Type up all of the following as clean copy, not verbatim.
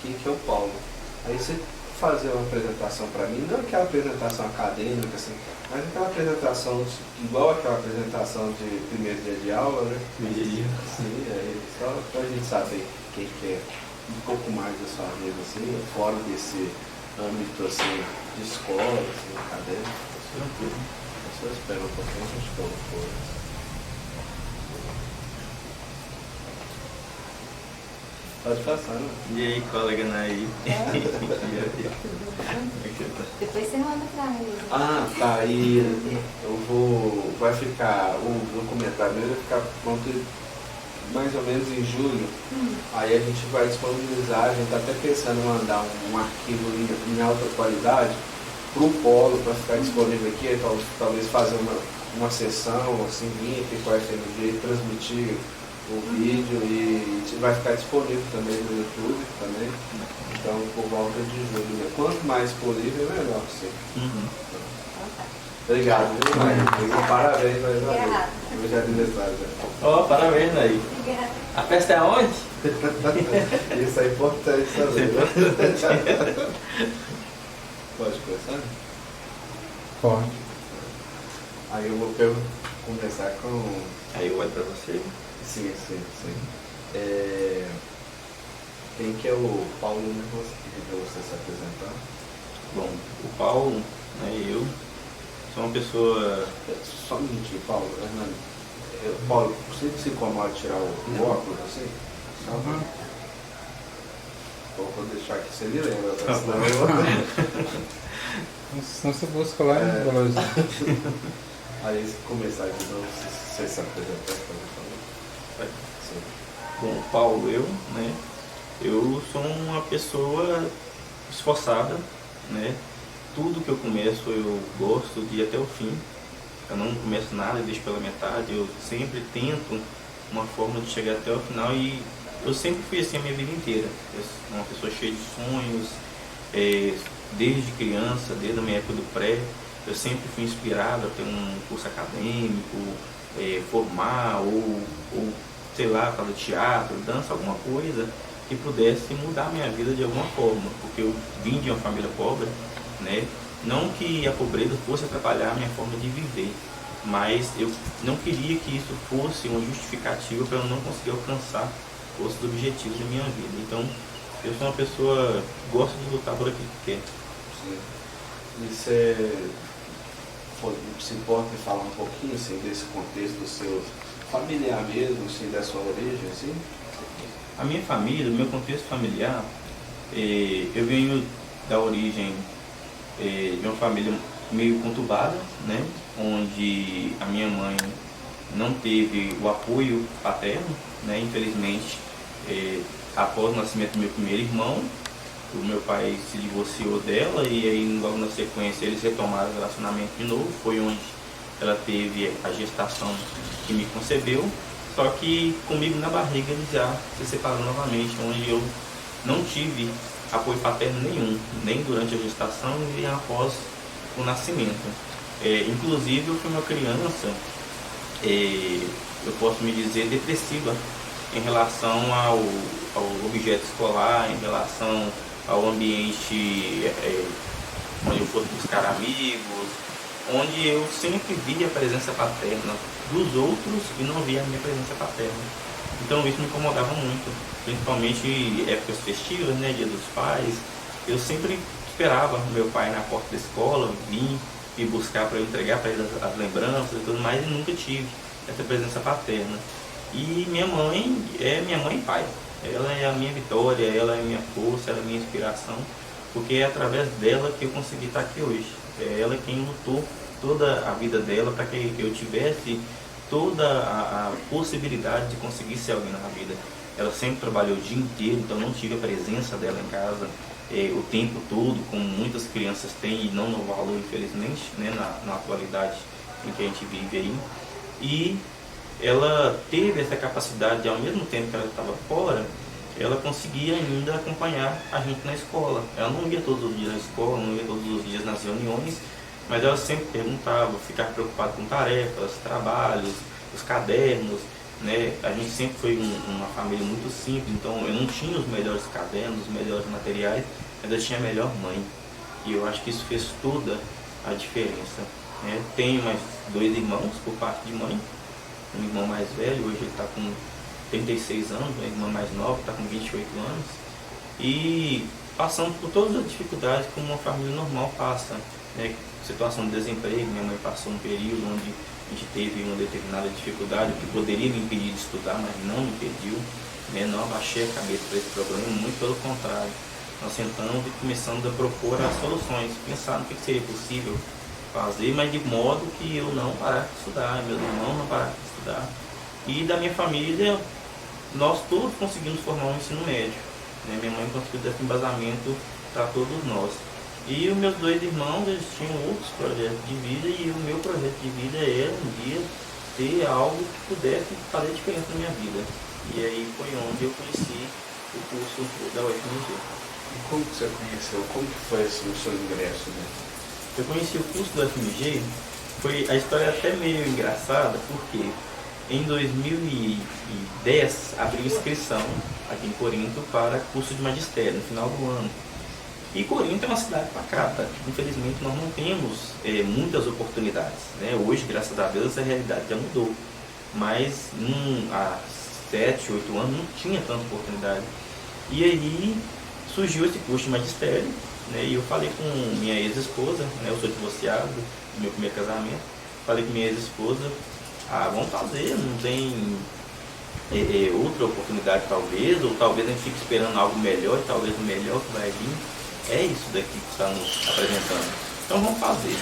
quem que é o Paulo. Aí você fazer uma apresentação para mim, não aquela apresentação acadêmica, assim, mas aquela apresentação igual aquela apresentação de primeiro dia de aula, né? Sim, só pra gente saber quem que é um pouco mais da sua vida, assim, fora desse âmbito assim, de escola, assim, acadêmico. Só espera um pouquinho, a gente toma coisa. Pode passar, né? E aí, colega Naí? Depois você manda pra mim. Ah, tá. Aí eu vou. Vai ficar. O documentário mesmo vai ficar pronto mais ou menos em julho. Aí a gente vai disponibilizar, a gente está até pensando em mandar um arquivo em alta qualidade para o Polo, para ficar disponível aqui, talvez fazer uma sessão assim, vir aqui com a FMG, transmitir o vídeo e vai ficar disponível também no YouTube também. Então por volta de julho. Né? Quanto mais disponível, melhor sim. Obrigado, viu, Maria? Parabéns mais uma vez. Hoje é aniversário. Ó, parabéns, Naí. Obrigada. A festa é aonde? Isso é importante saber. Pode começar? Pode. Aí eu vou começar com... Aí eu olho pra você. Sim. Quem que é o Paulo Negócio que para você se apresentar? Bom, o Paulo, né, eu sou uma pessoa... Só um minutinho, Paulo. Paulo, você se incomoda de tirar o óculos assim? Só vou deixar aqui, você me lembra, tá? Senão Senão você busca lá em Biologia. Aí se começar de novo, você se apresentar, por favor. Sim. Bom, Paulo, né? Eu sou uma pessoa esforçada, né? Tudo que eu começo eu gosto de ir até o fim. Eu não começo nada e deixo pela metade. Eu sempre tento uma forma de chegar até o final e eu sempre fui assim a minha vida inteira. Eu sou uma pessoa cheia de sonhos, desde criança, desde a minha época do pré. Eu sempre fui inspirado a ter um curso acadêmico, formar ou sei lá, fazer teatro, dança, alguma coisa que pudesse mudar a minha vida de alguma forma, porque eu vim de uma família pobre, né? Não que a pobreza fosse atrapalhar a minha forma de viver, mas eu não queria que isso fosse uma justificativa para eu não conseguir alcançar os objetivos da minha vida. Então, eu sou uma pessoa que gosta de lutar por aquilo que quer. Sim. E você se importa em falar um pouquinho assim, desse contexto do seu familiar mesmo, assim, da sua origem, assim? A minha família, o meu contexto familiar, eu venho da origem de uma família meio conturbada, né? Onde a minha mãe não teve o apoio paterno, né? Infelizmente, após o nascimento do meu primeiro irmão, o meu pai se divorciou dela e aí logo na sequência eles retomaram o relacionamento de novo. Foi onde ela teve a gestação que me concebeu, só que comigo na barriga eles já se separaram novamente, onde eu não tive apoio paterno nenhum, nem durante a gestação e nem após o nascimento. Inclusive eu fui uma criança, eu posso me dizer, depressiva em relação ao objeto escolar, em relação ao ambiente onde eu fosse buscar amigos, onde eu sempre via a presença paterna dos outros e não via a minha presença paterna. Então isso me incomodava muito, principalmente em épocas festivas, né, Dia dos Pais. Eu sempre esperava meu pai na porta da escola, vir me buscar para eu entregar para ele as lembranças e tudo mais, e nunca tive essa presença paterna. E minha mãe é minha mãe e pai. Ela é a minha vitória, ela é a minha força, ela é a minha inspiração, porque é através dela que eu consegui estar aqui hoje. É ela quem lutou toda a vida dela para que eu tivesse toda a possibilidade de conseguir ser alguém na vida. Ela sempre trabalhou o dia inteiro, então não tive a presença dela em casa o tempo todo, como muitas crianças têm e não no valor, infelizmente, né, na atualidade em que a gente vive aí. E ela teve essa capacidade de, ao mesmo tempo que ela estava fora, ela conseguia ainda acompanhar a gente na escola. Ela não ia todos os dias na escola, não ia todos os dias nas reuniões, mas ela sempre perguntava, ficava preocupada com tarefas, trabalhos, os cadernos. né? A gente sempre foi uma família muito simples, então eu não tinha os melhores cadernos, os melhores materiais, mas eu tinha a melhor mãe. E eu acho que isso fez toda a diferença, né? Tenho mais 2 irmãos por parte de mãe, um irmão mais velho, hoje ele está com 36 anos, uma irmã mais nova está com 28 anos, e passando por todas as dificuldades que uma família normal passa, né? Situação de desemprego, minha mãe passou um período onde a gente teve uma determinada dificuldade que poderia me impedir de estudar, mas não me impediu, né? Não abaixei a cabeça para esse problema, muito pelo contrário. Nós sentamos e começamos a propor as soluções, pensar no que seria possível fazer, mas de modo que eu não parasse de estudar, meus irmãos não parassem de estudar. E da minha família, nós todos conseguimos formar um ensino médio, né? Minha mãe conseguiu dar esse embasamento para todos nós. E os meus 2 irmãos, eles tinham outros projetos de vida, e o meu projeto de vida era um dia ter algo que pudesse fazer diferença na minha vida. E aí foi onde eu conheci o curso da UFMG. E como que você conheceu? Como que foi assim, o seu ingresso, né? Eu conheci o curso da UFMG, a história é até meio engraçada, porque em 2010 abriu inscrição aqui em Corinto para curso de magistério no final do ano. E Corinto é uma cidade pacata. Infelizmente nós não temos muitas oportunidades, né? Hoje, graças a Deus, essa realidade já mudou. Mas há 7, 8 anos não tinha tanta oportunidade. E aí surgiu esse curso de magistério, né? E eu falei com minha ex-esposa, né? Eu sou divorciado do meu primeiro casamento. Falei com minha ex-esposa, vamos fazer, não tem outra oportunidade talvez, ou talvez a gente fique esperando algo melhor, e talvez o melhor que vai vir é isso daqui que está nos apresentando. Então vamos fazer.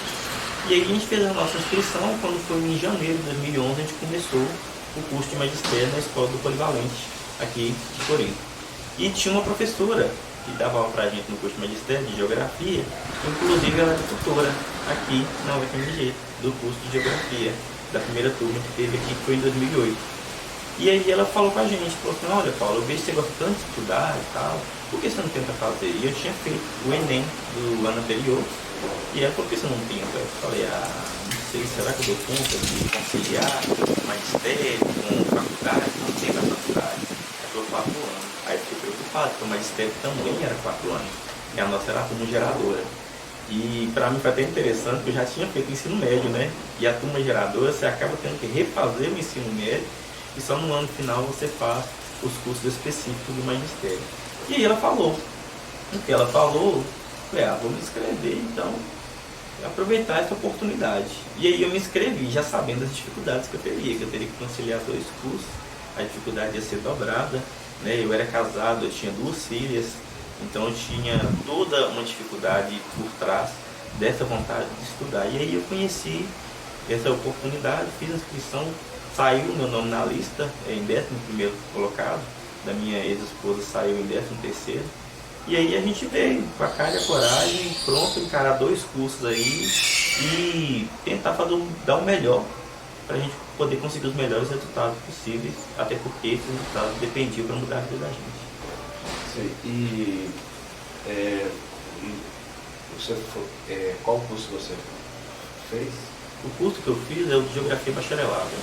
E aí a gente fez a nossa inscrição. Quando foi em janeiro de 2011, a gente começou o curso de magistério na Escola do Polivalente, aqui de Corinto. E tinha uma professora que dava aula pra gente no curso de magistério de geografia, inclusive ela é tutora aqui na UFMG, do curso de geografia, da primeira turma que teve aqui, que foi em 2008. E aí ela falou com a gente, falou assim, olha Paulo, eu vejo que você gosta tanto de estudar e tal, por que você não tenta fazer? E eu tinha feito o Enem do ano anterior, e ela falou, por que você não tenta? Eu falei, não sei, será que eu dou conta de conciliar magistério com faculdade? Não tem na faculdade. Ela falou 4 anos. Aí eu fiquei preocupado, porque o magistério também era 4 anos, e a nossa era a turma geradora. E para mim foi até interessante, porque eu já tinha feito ensino médio, né? E a turma geradora, você acaba tendo que refazer o ensino médio, e só no ano final você faz os cursos específicos do magistério. E aí ela falou. O que ela falou, eu falei, vou me inscrever, então, aproveitar essa oportunidade. E aí eu me inscrevi, já sabendo as dificuldades que eu teria que conciliar 2 cursos, a dificuldade ia ser dobrada, né? Eu era casado, eu tinha 2 filhas, então eu tinha toda uma dificuldade por trás dessa vontade de estudar. E aí eu conheci essa oportunidade, fiz a inscrição, saiu meu nome na lista, em 11º colocado, da minha ex-esposa saiu em 13º. E aí a gente veio com a cara e a coragem, pronto, encarar 2 cursos aí e tentar dar o melhor para a gente poder conseguir os melhores resultados possíveis, até porque esses resultados dependiam para mudar a vida da gente. Sim. E qual curso você fez? O curso que eu fiz é o de Geografia Bacharelada,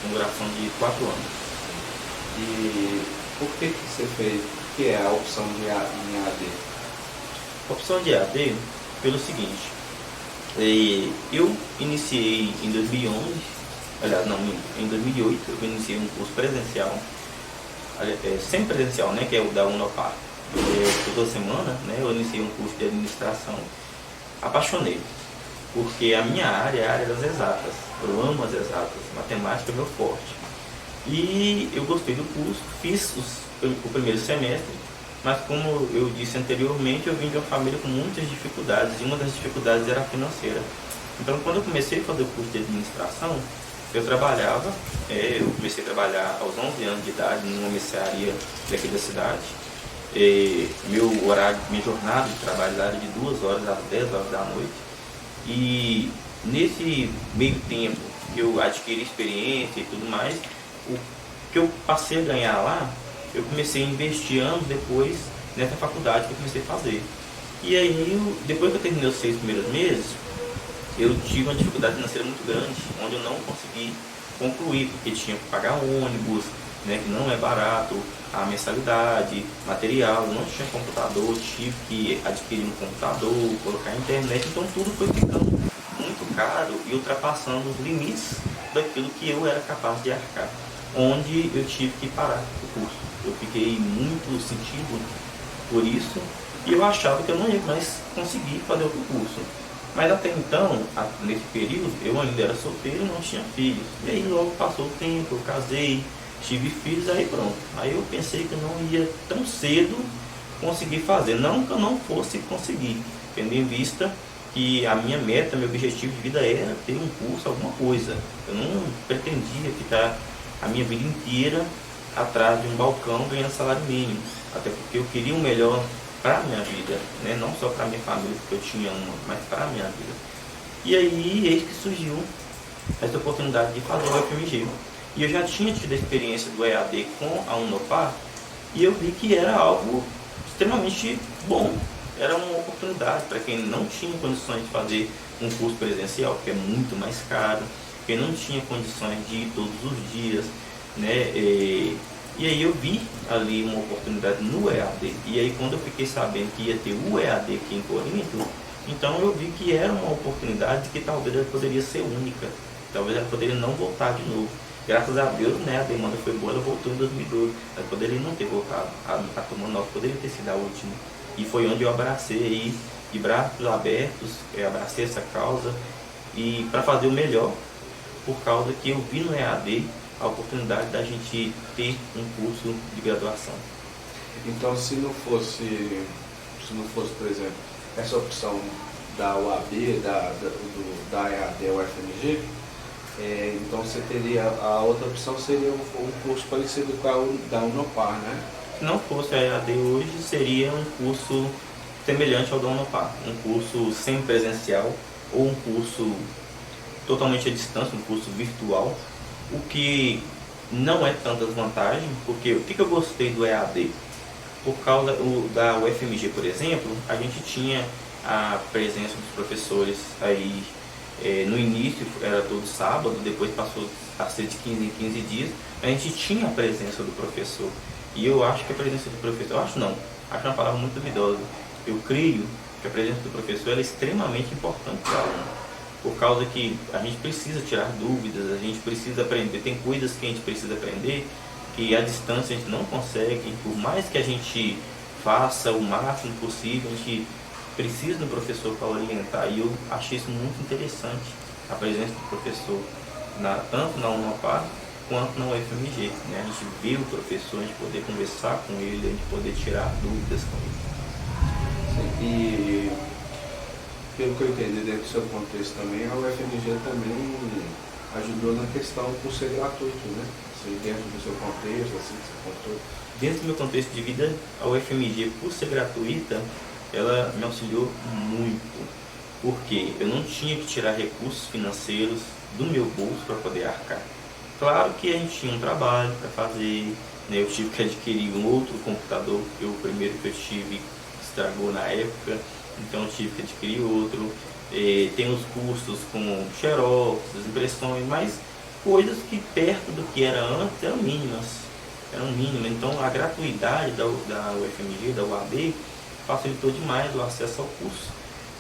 com duração de 4 anos. E por que você fez? O que é a opção em AD? A opção de AD, pelo seguinte, eu iniciei em 2011, aliás, não, em 2008, eu iniciei um curso presencial, semi-presencial, né, que é o da Unopar. Toda semana, né, eu iniciei um curso de administração, apaixonei, porque a minha área é a área das exatas, eu amo as exatas, matemática é meu forte. E eu gostei do curso, fiz o primeiro semestre, mas como eu disse anteriormente, eu vim de uma família com muitas dificuldades, e uma das dificuldades era a financeira. Então, quando eu comecei a fazer o curso de administração, eu trabalhava, eu comecei a trabalhar aos 11 anos de idade numa mercearia daqui da cidade. Meu horário, minha jornada de trabalho era de 2 horas às 10 horas da noite. E nesse meio tempo que eu adquiri experiência e tudo mais, o que eu passei a ganhar lá, eu comecei a investir anos depois nessa faculdade que eu comecei a fazer. E aí, depois que eu terminei os 6 primeiros meses, eu tive uma dificuldade financeira muito grande, onde eu não consegui concluir, porque tinha que pagar ônibus, né, que não é barato, a mensalidade, material, não tinha computador, tive que adquirir um computador, colocar a internet, então tudo foi ficando muito caro e ultrapassando os limites daquilo que eu era capaz de arcar, onde eu tive que parar o curso. Eu fiquei muito sentido por isso e eu achava que eu não ia mais conseguir fazer outro curso. Mas até então, nesse período, eu ainda era solteiro e não tinha filhos. E aí logo passou o tempo, eu casei, tive filhos, aí pronto. Aí eu pensei que eu não ia tão cedo conseguir fazer. Não que eu não fosse conseguir, tendo em vista que a minha meta, meu objetivo de vida era ter um curso, alguma coisa. Eu não pretendia ficar a minha vida inteira atrás de um balcão ganhando salário mínimo. Até porque eu queria o melhor para a minha vida, né? Não só para a minha família, porque eu tinha uma, mas para a minha vida. E aí, eis que surgiu essa oportunidade de fazer o UFMG. E eu já tinha tido a experiência do EAD com a Unopar, e eu vi que era algo extremamente bom. Era uma oportunidade para quem não tinha condições de fazer um curso presencial, que é muito mais caro, quem não tinha condições de ir todos os dias, né? E aí eu vi ali uma oportunidade no EAD. E aí quando eu fiquei sabendo que ia ter o EAD aqui em Corinto, então eu vi que era uma oportunidade que talvez ela poderia ser única. Talvez ela poderia não voltar de novo. Graças a Deus, né, a demanda foi boa, ela voltou em 2012. Ela poderia não ter voltado. A turma nossa poderia ter sido a última. E foi onde eu abracei aí, de braços abertos, eu abracei essa causa e para fazer o melhor, por causa que eu vi no EAD a oportunidade da gente ter um curso de graduação. Então, se não fosse, por exemplo, essa opção da UAB, da EAD, UFMG, então você teria, a outra opção seria um curso parecido com a da Unopar, né? Se não fosse a EAD hoje, seria um curso semelhante ao da Unopar, um curso semipresencial ou um curso totalmente à distância, um curso virtual, o que não é tantas vantagens, porque o que eu gostei do EAD? Por causa da UFMG, por exemplo, a gente tinha a presença dos professores aí, no início era todo sábado, depois passou a ser de 15 em 15 dias, a gente tinha a presença do professor. E eu acho que a presença do professor, acho uma palavra muito duvidosa, eu creio que a presença do professor é extremamente importante para o aluno, por causa que a gente precisa tirar dúvidas, a gente precisa aprender, tem coisas que a gente precisa aprender que à distância a gente não consegue, por mais que a gente faça o máximo possível, a gente precisa do professor para orientar, e eu achei isso muito interessante, a presença do professor, tanto na Unopar quanto na UFMG, né? A gente vê o professor, a gente poder conversar com ele, a gente poder tirar dúvidas com ele. Sim, e pelo que eu entendi dentro do seu contexto também, a UFMG também ajudou na questão por ser gratuito, né? Assim, dentro do seu contexto, assim que você contou. Dentro do meu contexto de vida, a UFMG, por ser gratuita, ela me auxiliou muito, porque eu não tinha que tirar recursos financeiros do meu bolso para poder arcar. Claro que a gente tinha um trabalho para fazer, né? Eu tive que adquirir um outro computador, porque o primeiro que eu tive estragou na época, então eu tive que adquirir outro. Tem os custos com xerox, impressões, mas coisas que perto do que era antes eram mínimas. Então a gratuidade da UFMG, da UAB, facilitou demais o acesso ao curso,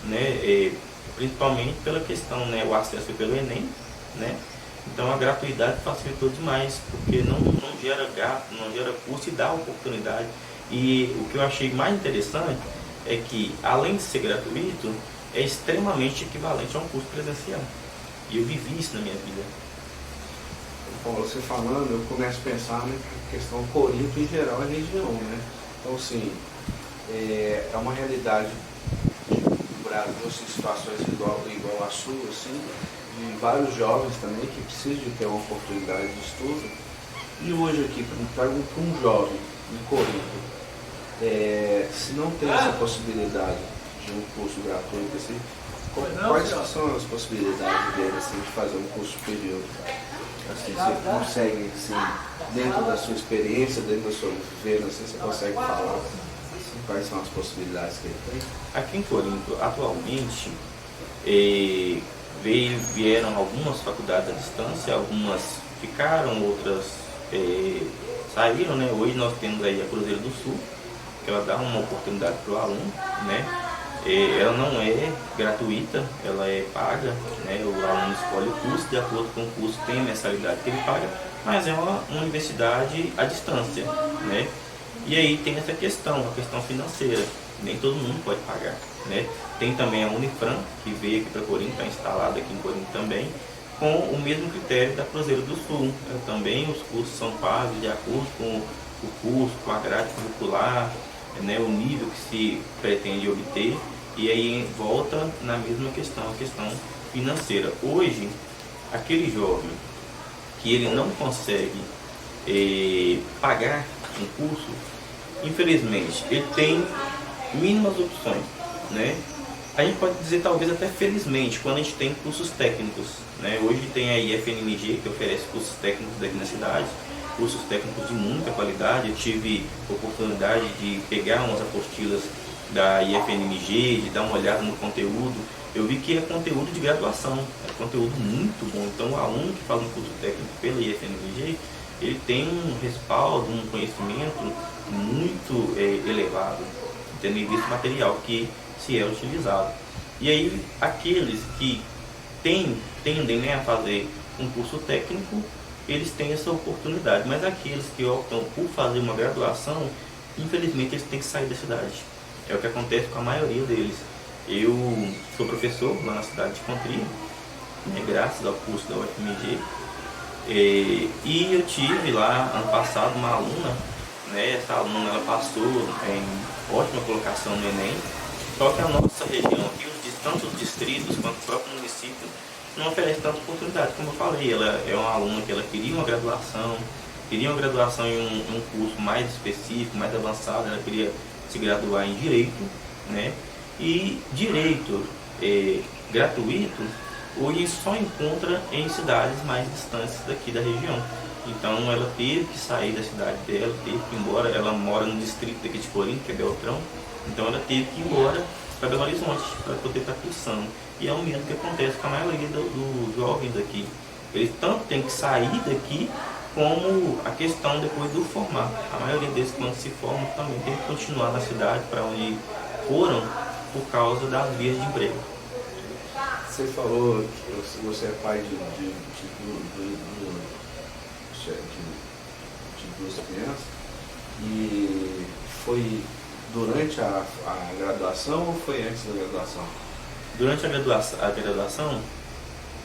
né? Principalmente pela questão, né? O acesso pelo Enem, né? Então a gratuidade facilitou demais, porque não gera gasto, não gera custo e dá oportunidade. E o que eu achei mais interessante é que, além de ser gratuito, é extremamente equivalente a um curso presencial. E eu vivi isso na minha vida. Bom, você falando, eu começo a pensar na questão Corinto em geral, a região, né? Então, assim, é uma realidade do Brasil, assim, situações igual a sua, assim, de vários jovens também que precisam de ter uma oportunidade de estudo. E hoje aqui, para um jovem em Corinto, se não tem essa possibilidade de um curso gratuito, assim, quais são as possibilidades dele, assim, de fazer um curso superior? Assim, você consegue, assim, dentro da sua experiência, dentro da sua vivência, assim, você consegue falar assim, quais são as possibilidades que ele tem? Aqui em Corinto, atualmente, vieram algumas faculdades à distância, algumas ficaram, outras saíram, né? Hoje nós temos aí a Cruzeiro do Sul, que ela dá uma oportunidade para o aluno, né? Ela não é gratuita, ela é paga, né? O aluno escolhe o curso, de acordo com o curso tem a mensalidade que ele paga, mas é uma universidade à distância, né? E aí tem essa questão, a questão financeira, nem todo mundo pode pagar, né? Tem também a Unifran, que veio aqui para Corinto, está instalada aqui em Corinto também, com o mesmo critério da Cruzeiro do Sul. Também os cursos são pagos de acordo com o curso, com a grade curricular, né, o nível que se pretende obter, e aí volta na mesma questão, a questão financeira. Hoje, aquele jovem que ele não consegue pagar um curso, infelizmente, ele tem mínimas opções, né? A gente pode dizer talvez até felizmente, quando a gente tem cursos técnicos, né? Hoje tem a IFNMG, que oferece cursos técnicos daqui na cidade, cursos técnicos de muita qualidade. Eu tive oportunidade de pegar umas apostilas da IFNMG, de dar uma olhada no conteúdo. Eu vi que é conteúdo de graduação, é conteúdo muito bom. Então o aluno que faz um curso técnico pela IFNMG, ele tem um respaldo, um conhecimento muito elevado, tendo em vista o material que se é utilizado. E aí aqueles que tendem, né, a fazer um curso técnico, eles têm essa oportunidade, mas aqueles que optam por fazer uma graduação, infelizmente eles têm que sair da cidade. É o que acontece com a maioria deles. Eu sou professor lá na cidade de Contria, né, graças ao curso da UFMG, e eu tive lá ano passado uma aluna, né, essa aluna ela passou em ótima colocação no Enem, só que a nossa região aqui, tanto os distritos quanto o próprio município, não oferece tanta oportunidade. Como eu falei, ela é uma aluna que ela queria uma graduação em um curso mais específico, mais avançado. Ela queria se graduar em Direito, né? E Direito gratuito, hoje só encontra em cidades mais distantes daqui da região. Então ela teve que sair da cidade dela, teve que ir embora. Ela mora no distrito daqui de Corinto, que é Beltrão, então ela teve que ir embora para Belo Horizonte para poder estar cursando. E é o mesmo que acontece com a maioria dos jovens aqui. Eles tanto têm que sair daqui, como a questão depois do formar. A maioria deles, quando se formam, também tem que continuar na cidade para onde foram, por causa das vias de emprego. Você falou que você é pai de duas crianças, e foi durante a graduação ou foi antes da graduação? Durante a graduação,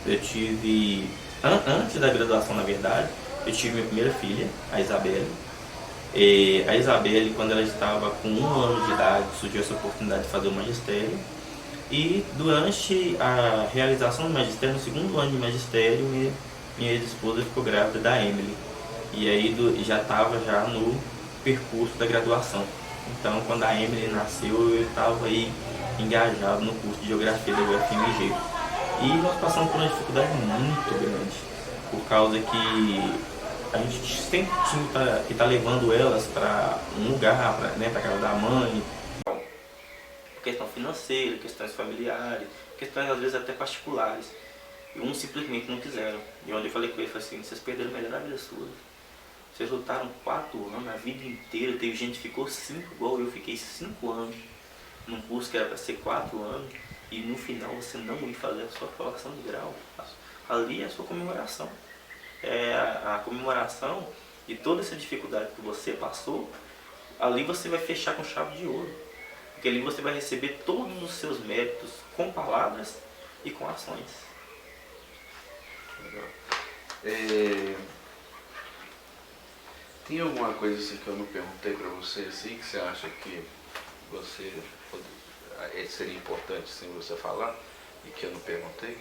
eu tive, antes da graduação na verdade, eu tive minha primeira filha, a Isabelle. A Isabelle, quando ela estava com 1 ano de idade, surgiu essa oportunidade de fazer o magistério. E durante a realização do magistério, no 2º ano de magistério, minha ex-esposa ficou grávida da Emily. E aí já estava no percurso da graduação. Então, quando a Emily nasceu, eu estava aí engajado no curso de Geografia da UFMG. E nós passamos por uma dificuldade muito grande, por causa que a gente sempre tinha que estar levando elas para um lugar, para casa da mãe, questão financeira, questões familiares, questões às vezes até particulares. E uns simplesmente não quiseram. E onde eu falei com eles, falei assim: vocês perderam o melhor da vida sua. Vocês lutaram 4 anos, a vida inteira. Teve gente que ficou 5, igual eu fiquei 5 anos num curso que era para ser 4 anos, e no final você não ir fazer a sua colação de grau. Ali é a sua comemoração. É a comemoração de toda essa dificuldade que você passou. Ali você vai fechar com chave de ouro, porque ali você vai receber todos os seus méritos com palavras e com ações. Legal. Tem alguma coisa assim que eu não perguntei para você, assim, que você acha que seria importante assim, você falar e que eu não perguntei?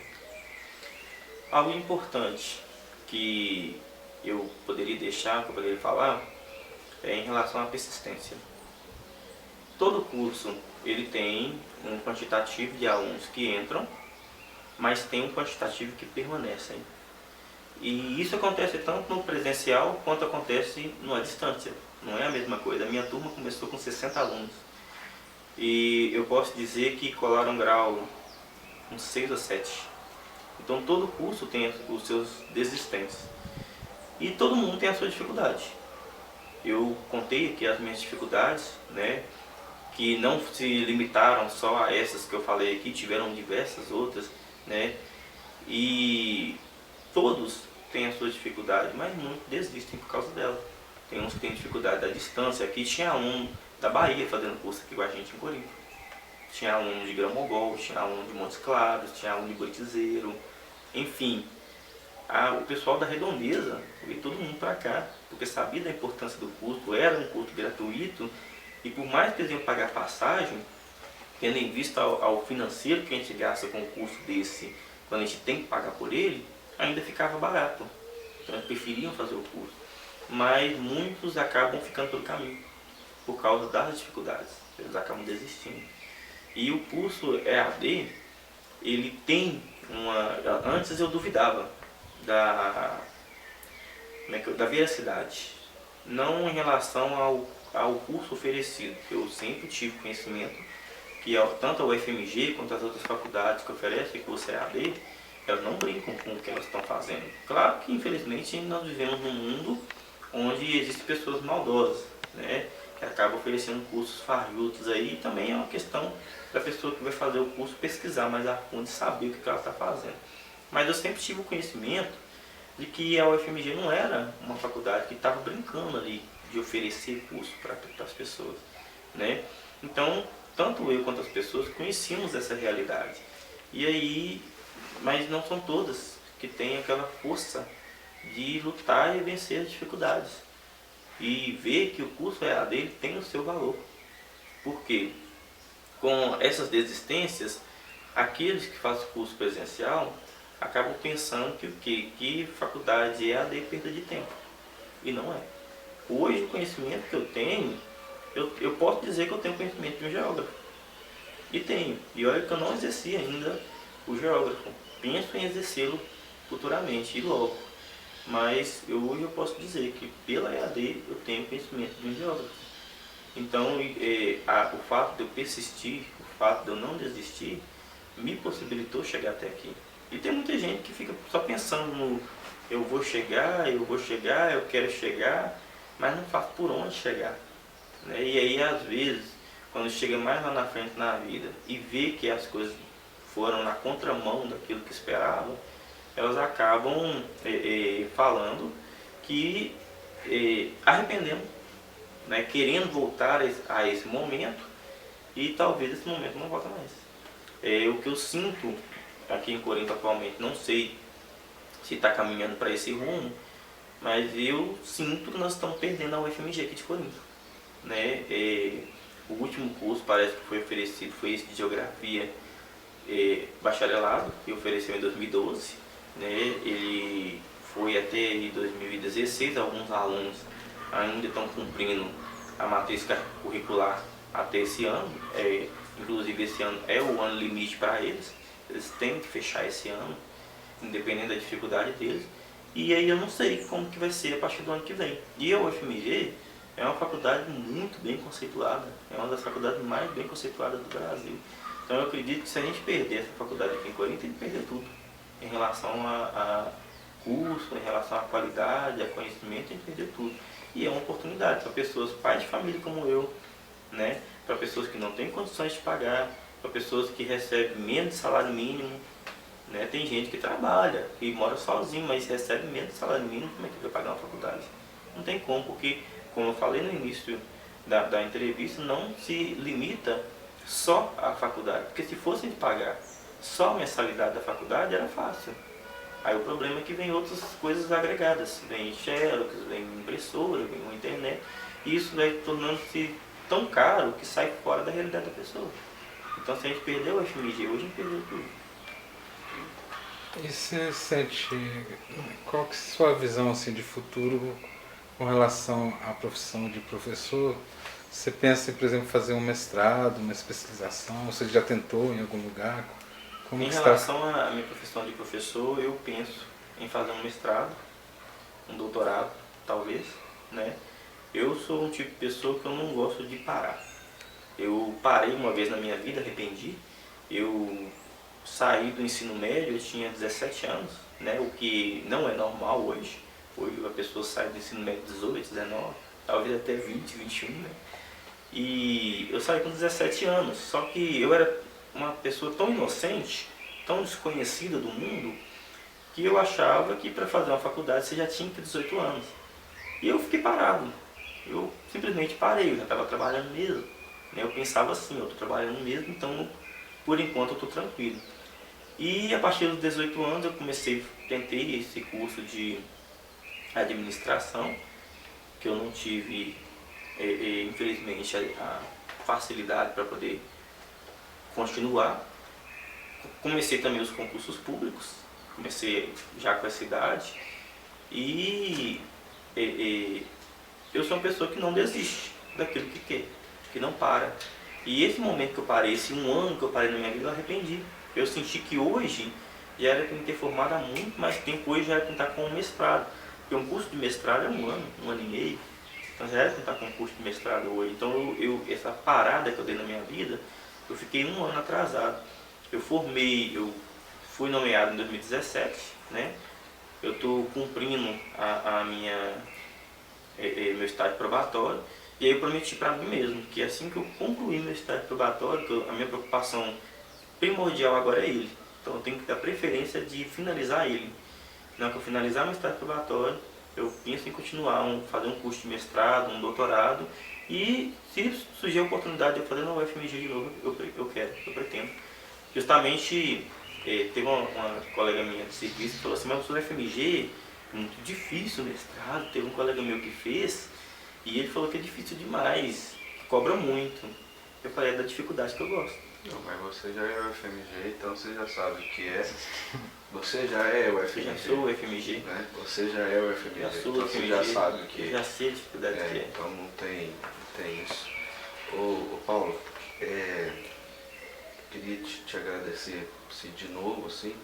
Algo importante que eu poderia deixar, que eu poderia falar, é em relação à persistência. Todo curso ele tem um quantitativo de alunos que entram, mas tem um quantitativo que permanecem. E isso acontece tanto no presencial quanto acontece à distância. Não é a mesma coisa. A minha turma começou com 60 alunos. E eu posso dizer que colaram grau uns 6 ou 7. Então todo curso tem os seus desistentes. E todo mundo tem a sua dificuldade. Eu contei aqui as minhas dificuldades, né, que não se limitaram só a essas que eu falei aqui, tiveram diversas outras, né, e todos têm a sua dificuldade, mas muitos desistem por causa dela. Tem uns que têm dificuldade da distância. Aqui tinha aluno da Bahia fazendo curso aqui com a gente em Corinto. Tinha aluno de Gramogol, tinha aluno de Montes Claros, tinha aluno de Boitizeiro, enfim. O pessoal da Redondeza veio todo mundo para cá, porque sabia da importância do curso, era um curso gratuito, e por mais que eles iam pagar passagem, tendo em vista ao financeiro que a gente gasta com um curso desse, quando a gente tem que pagar por ele, ainda ficava barato. Então eles preferiam fazer o curso. Mas muitos acabam ficando pelo caminho, por causa das dificuldades, eles acabam desistindo. E o curso EAD, ele tem antes eu duvidava da veracidade, não em relação ao curso oferecido. Eu sempre tive conhecimento que tanto a UFMG quanto as outras faculdades que oferecem curso EAD, elas não brincam com o que elas estão fazendo. Claro que infelizmente nós vivemos num mundo onde existem pessoas maldosas, né, que acabam oferecendo cursos fajutos aí, e também é uma questão da pessoa que vai fazer o curso pesquisar mais a fundo e saber o que ela está fazendo. Mas eu sempre tive o conhecimento de que a UFMG não era uma faculdade que estava brincando ali de oferecer curso para as pessoas, né? Então, tanto eu quanto as pessoas conhecíamos essa realidade. E aí, mas não são todas que têm aquela força de lutar e vencer as dificuldades. E ver que o curso EAD ele tem o seu valor. Porque com essas desistências, aqueles que fazem curso presencial acabam pensando que o quê? Que faculdade EAD é perda de tempo. E não é. Hoje o conhecimento que eu tenho, eu posso dizer que eu tenho conhecimento de um geógrafo. E tenho. E olha que eu não exerci ainda o geógrafo. Penso em exercê-lo futuramente e logo. Mas hoje eu posso dizer que pela EAD eu tenho conhecimento de um geógrafo. Então o fato de eu persistir, o fato de eu não desistir, me possibilitou chegar até aqui. E tem muita gente que fica só pensando no eu vou chegar, eu quero chegar, mas não faz por onde chegar, né? E aí às vezes, quando chega mais lá na frente na vida e vê que as coisas foram na contramão daquilo que esperavam, elas acabam falando que arrependendo, né? Querendo voltar a esse momento, e talvez esse momento não volta mais. O que eu sinto aqui em Corinto atualmente, não sei se está caminhando para esse rumo, mas eu sinto que nós estamos perdendo a UFMG aqui de Corinto, né? O último curso parece que foi oferecido foi esse de Geografia Bacharelado, que ofereceu em 2012, né? Ele foi até 2016, alguns alunos ainda estão cumprindo a matriz curricular até esse ano, inclusive esse ano é o ano limite para eles têm que fechar esse ano, independente da dificuldade deles, e aí eu não sei como que vai ser a partir do ano que vem. E a UFMG é uma faculdade muito bem conceituada, é uma das faculdades mais bem conceituadas do Brasil. Então eu acredito que se a gente perder essa faculdade aqui em Corinto, tem que perder tudo, em relação a curso, em relação à qualidade, a conhecimento, tem que perder tudo. E é uma oportunidade para pessoas, pais de família como eu, né? Para pessoas que não têm condições de pagar, para pessoas que recebem menos de salário mínimo, né? Tem gente que trabalha, que mora sozinho, mas recebe menos de salário mínimo, como é que vai pagar uma faculdade? Não tem como, porque, como eu falei no início da entrevista, não se limita só à faculdade, porque se fossem pagar só a mensalidade da faculdade era fácil. Aí o problema é que vem outras coisas agregadas, vem xerox, vem impressora, vem uma internet, e isso vai tornando-se tão caro que sai fora da realidade da pessoa. Então se a gente perdeu o FMG, hoje a gente perdeu tudo. E você sente, qual que é a sua visão assim, de futuro com relação à profissão de professor? Você pensa em, por exemplo, fazer um mestrado, uma especialização? Você já tentou em algum lugar? Como em relação à minha profissão de professor, eu penso em fazer um mestrado, um doutorado, talvez, né? Eu sou um tipo de pessoa que eu não gosto de parar. Eu parei uma vez na minha vida, arrependi. Eu saí do ensino médio, eu tinha 17 anos, né? O que não é normal hoje, Hoje a pessoa sai do ensino médio 18, 19, talvez até 20, 21, né? E eu saí com 17 anos, só que eu era uma pessoa tão inocente, tão desconhecida do mundo, que eu achava que para fazer uma faculdade você já tinha que ter 18 anos. E eu fiquei parado. Eu simplesmente parei, eu já estava trabalhando mesmo. Eu pensava assim, eu estou trabalhando mesmo, então por enquanto eu estou tranquilo. E a partir dos 18 anos eu tentei esse curso de administração, que eu não tive, infelizmente, a facilidade para poder continuar. Comecei também os concursos públicos, comecei já com essa idade e eu sou uma pessoa que não desiste daquilo que quer, que não para. E esse momento que eu parei, esse um ano que eu parei na minha vida, eu arrependi. Eu senti que hoje já era para me ter formado há muito mais tempo, hoje já era para estar com um mestrado. Porque um curso de mestrado é um ano e meio, então já era para estar com um curso de mestrado hoje. Então essa parada que eu dei na minha vida, eu fiquei um ano atrasado. Eu fui nomeado em 2017, né? Eu estou cumprindo meu estágio probatório. E aí eu prometi para mim mesmo que assim que eu concluir meu estágio probatório, a minha preocupação primordial agora é ele. Então eu tenho que dar preferência de finalizar ele. Na hora que eu finalizar meu estágio probatório, eu penso em continuar, fazer um curso de mestrado, um doutorado. E se surgir a oportunidade de eu fazer na UFMG de novo, eu pretendo. Justamente, teve uma colega minha de serviço que falou assim, mas o UFMG é muito difícil o mestrado. Teve um colega meu que fez e ele falou que é difícil demais, que cobra muito. Eu falei, é da dificuldade que eu gosto. Não, mas você já é UFMG, então você já sabe o que é. Você já é UFMG. Eu já sou UFMG. Né? Você já é UFMG, Já sou então UFMG, você já sabe o que é. Já sei a dificuldade que é. Então não tem isso. Ô Paulo, queria te agradecer assim, de novo, assim,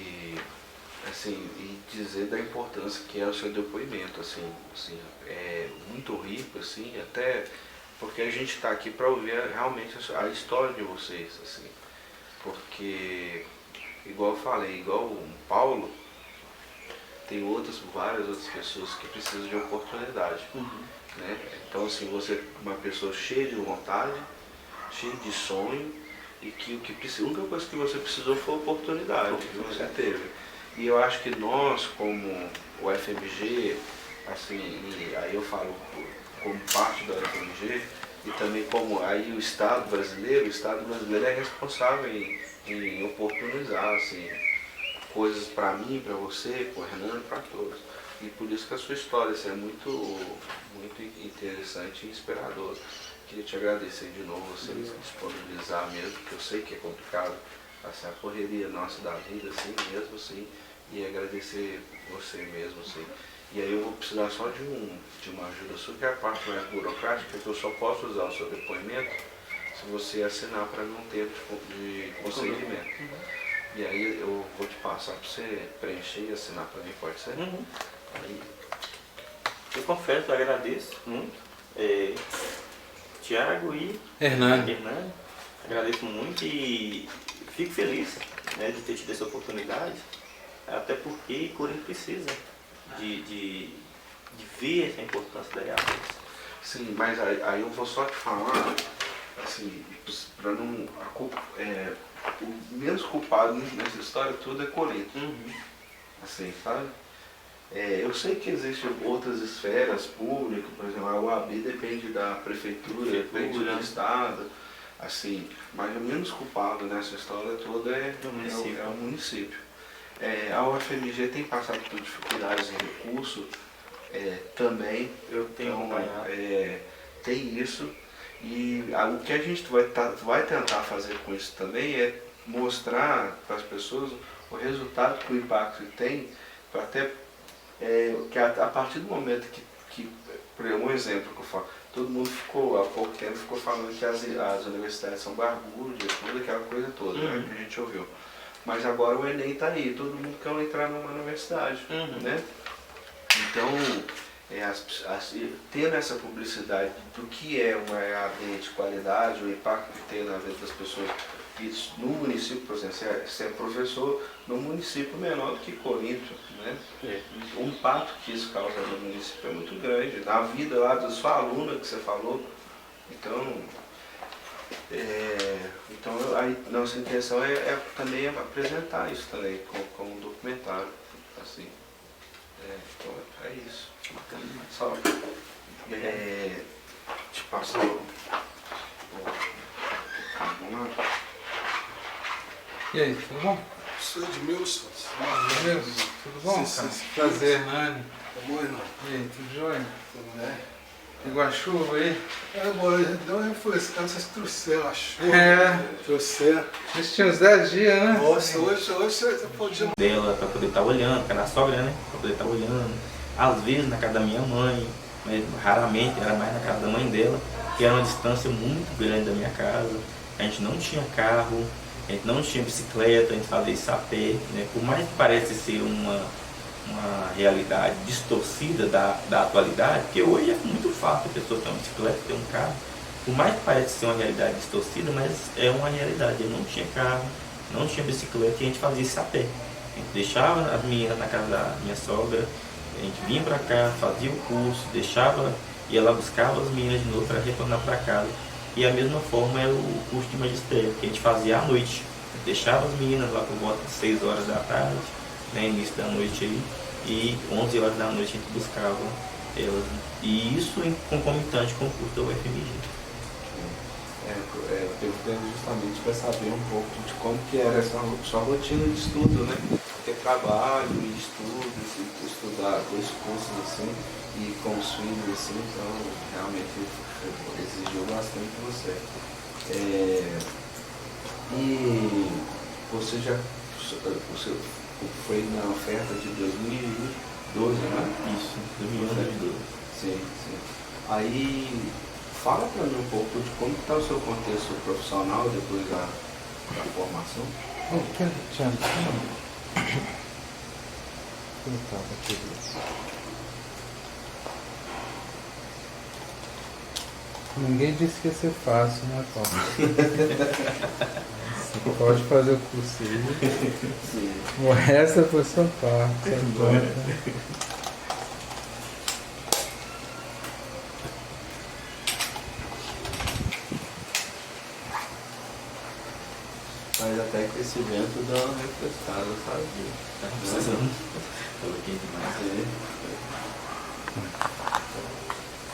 e dizer da importância que é o seu depoimento, assim, é muito rico, assim, até porque a gente está aqui para ouvir realmente a história de vocês, assim, porque, igual eu falei, igual o Paulo, tem várias outras pessoas que precisam de oportunidade, né? Então, assim, você é uma pessoa cheia de vontade, cheia de sonho, e que a única coisa que você precisou foi oportunidade, que você teve. E eu acho que nós, como o FMG, assim, e aí eu falo como parte da UFMG, e também como aí o Estado brasileiro é responsável em oportunizar, assim, coisas para mim, para você, para o Renan, para todos. E por isso que a sua história assim, é muito, muito interessante e inspiradora. Queria te agradecer de novo, você disponibilizar mesmo, porque eu sei que é complicado, assim, a correria nossa da vida, assim mesmo, assim, e agradecer você mesmo, assim. E aí eu vou precisar só de uma ajuda sua, que é a parte mais burocrática, que eu só posso usar o seu depoimento se você assinar para não ter de conseguimento. E aí eu vou te passar para você preencher e assinar para mim, pode ser? Aí. Eu confesso, eu agradeço muito. Tiago e Hernani, agradeço muito e fico feliz, né, de ter tido essa oportunidade, até porque Corinthians precisa de ver essa importância da IAPES. Sim, mas aí eu vou só te falar, assim, para não... o menos culpado nessa história toda é Corinthians. Assim, sabe? Eu sei que existem outras esferas públicas, por exemplo, a UAB depende da prefeitura, depende do Estado, assim, mas o menos culpado nessa história toda é o município. A UFMG tem passado por dificuldades em recurso, também. Eu tenho acompanhado. Tem isso, e o que a gente vai tentar fazer com isso também é mostrar para as pessoas o resultado que o impacto tem, para até que a partir do momento que, por exemplo, um exemplo que eu falo, todo mundo há pouco tempo ficou falando que as universidades são barbudas, toda aquela coisa toda, né, que a gente ouviu. Mas agora o Enem está aí, todo mundo quer entrar numa universidade, né? Então, tendo essa publicidade do que é uma EAD de qualidade, o impacto que tem na vida das pessoas Isso, no município, por exemplo, você é professor no município menor do que Corinto, né? O impacto que isso causa no município é muito grande, na vida lá da sua aluna que você falou. Então, aí nossa intenção também apresentar isso também como um documentário, assim. Então é isso. Só te passar vamos lá. E aí, tudo bom? Sou Edmilson. Edmilson, tudo bom, Sim, cara? sim. Prazer, Hernani. Tá bom, irmão? E aí, tudo jóia? Tudo bem? Igual a chuva aí? Bom, deu uma refrescada, vocês trouxeram a chuva. Trouxeram. Isso tinha uns 10 dias, né? Nossa, hoje você podia... Dela para poder estar olhando, que era a sogra, né? Para poder estar olhando. Às vezes na casa da minha mãe, mas raramente, era mais na casa da mãe dela, que era uma distância muito grande da minha casa. A gente não tinha carro, a gente não tinha bicicleta, a gente fazia isso a pé, né? Por mais que pareça ser uma realidade distorcida da atualidade, porque hoje é muito fácil a pessoa ter uma bicicleta, ter um carro. Por mais que pareça ser uma realidade distorcida, mas é uma realidade. Eu não tinha carro, não tinha bicicleta e a gente fazia isso a pé. A gente deixava as meninas na casa da minha sogra, a gente vinha para cá, fazia o curso, deixava, ia lá, buscava as meninas de novo para retornar para casa. E a mesma forma era o curso de magistério, que a gente fazia à noite. A gente deixava as meninas lá por volta de 6 horas da tarde, né, início da noite aí, e 11 horas da noite a gente buscava elas. E isso em concomitante com o curso da UFMG. Perguntando justamente para saber um pouco de como que era essa sua rotina de estudo, né? Ter trabalho e estudos, e estudar dois cursos assim, e com os filhos assim, então realmente exigiu bastante de você. E você já foi na oferta de 2012, né? Isso, 2012. Sim, sim. Aí fala para mim um pouco de como está o seu contexto profissional depois da formação. Ninguém disse que ia ser fácil, né, Paulo? Você pode fazer o curso aí. Sim. O resto é por sua parte. Mas até que esse vento dá uma refrescada, sabe? Tá precisando. Coloquei demais.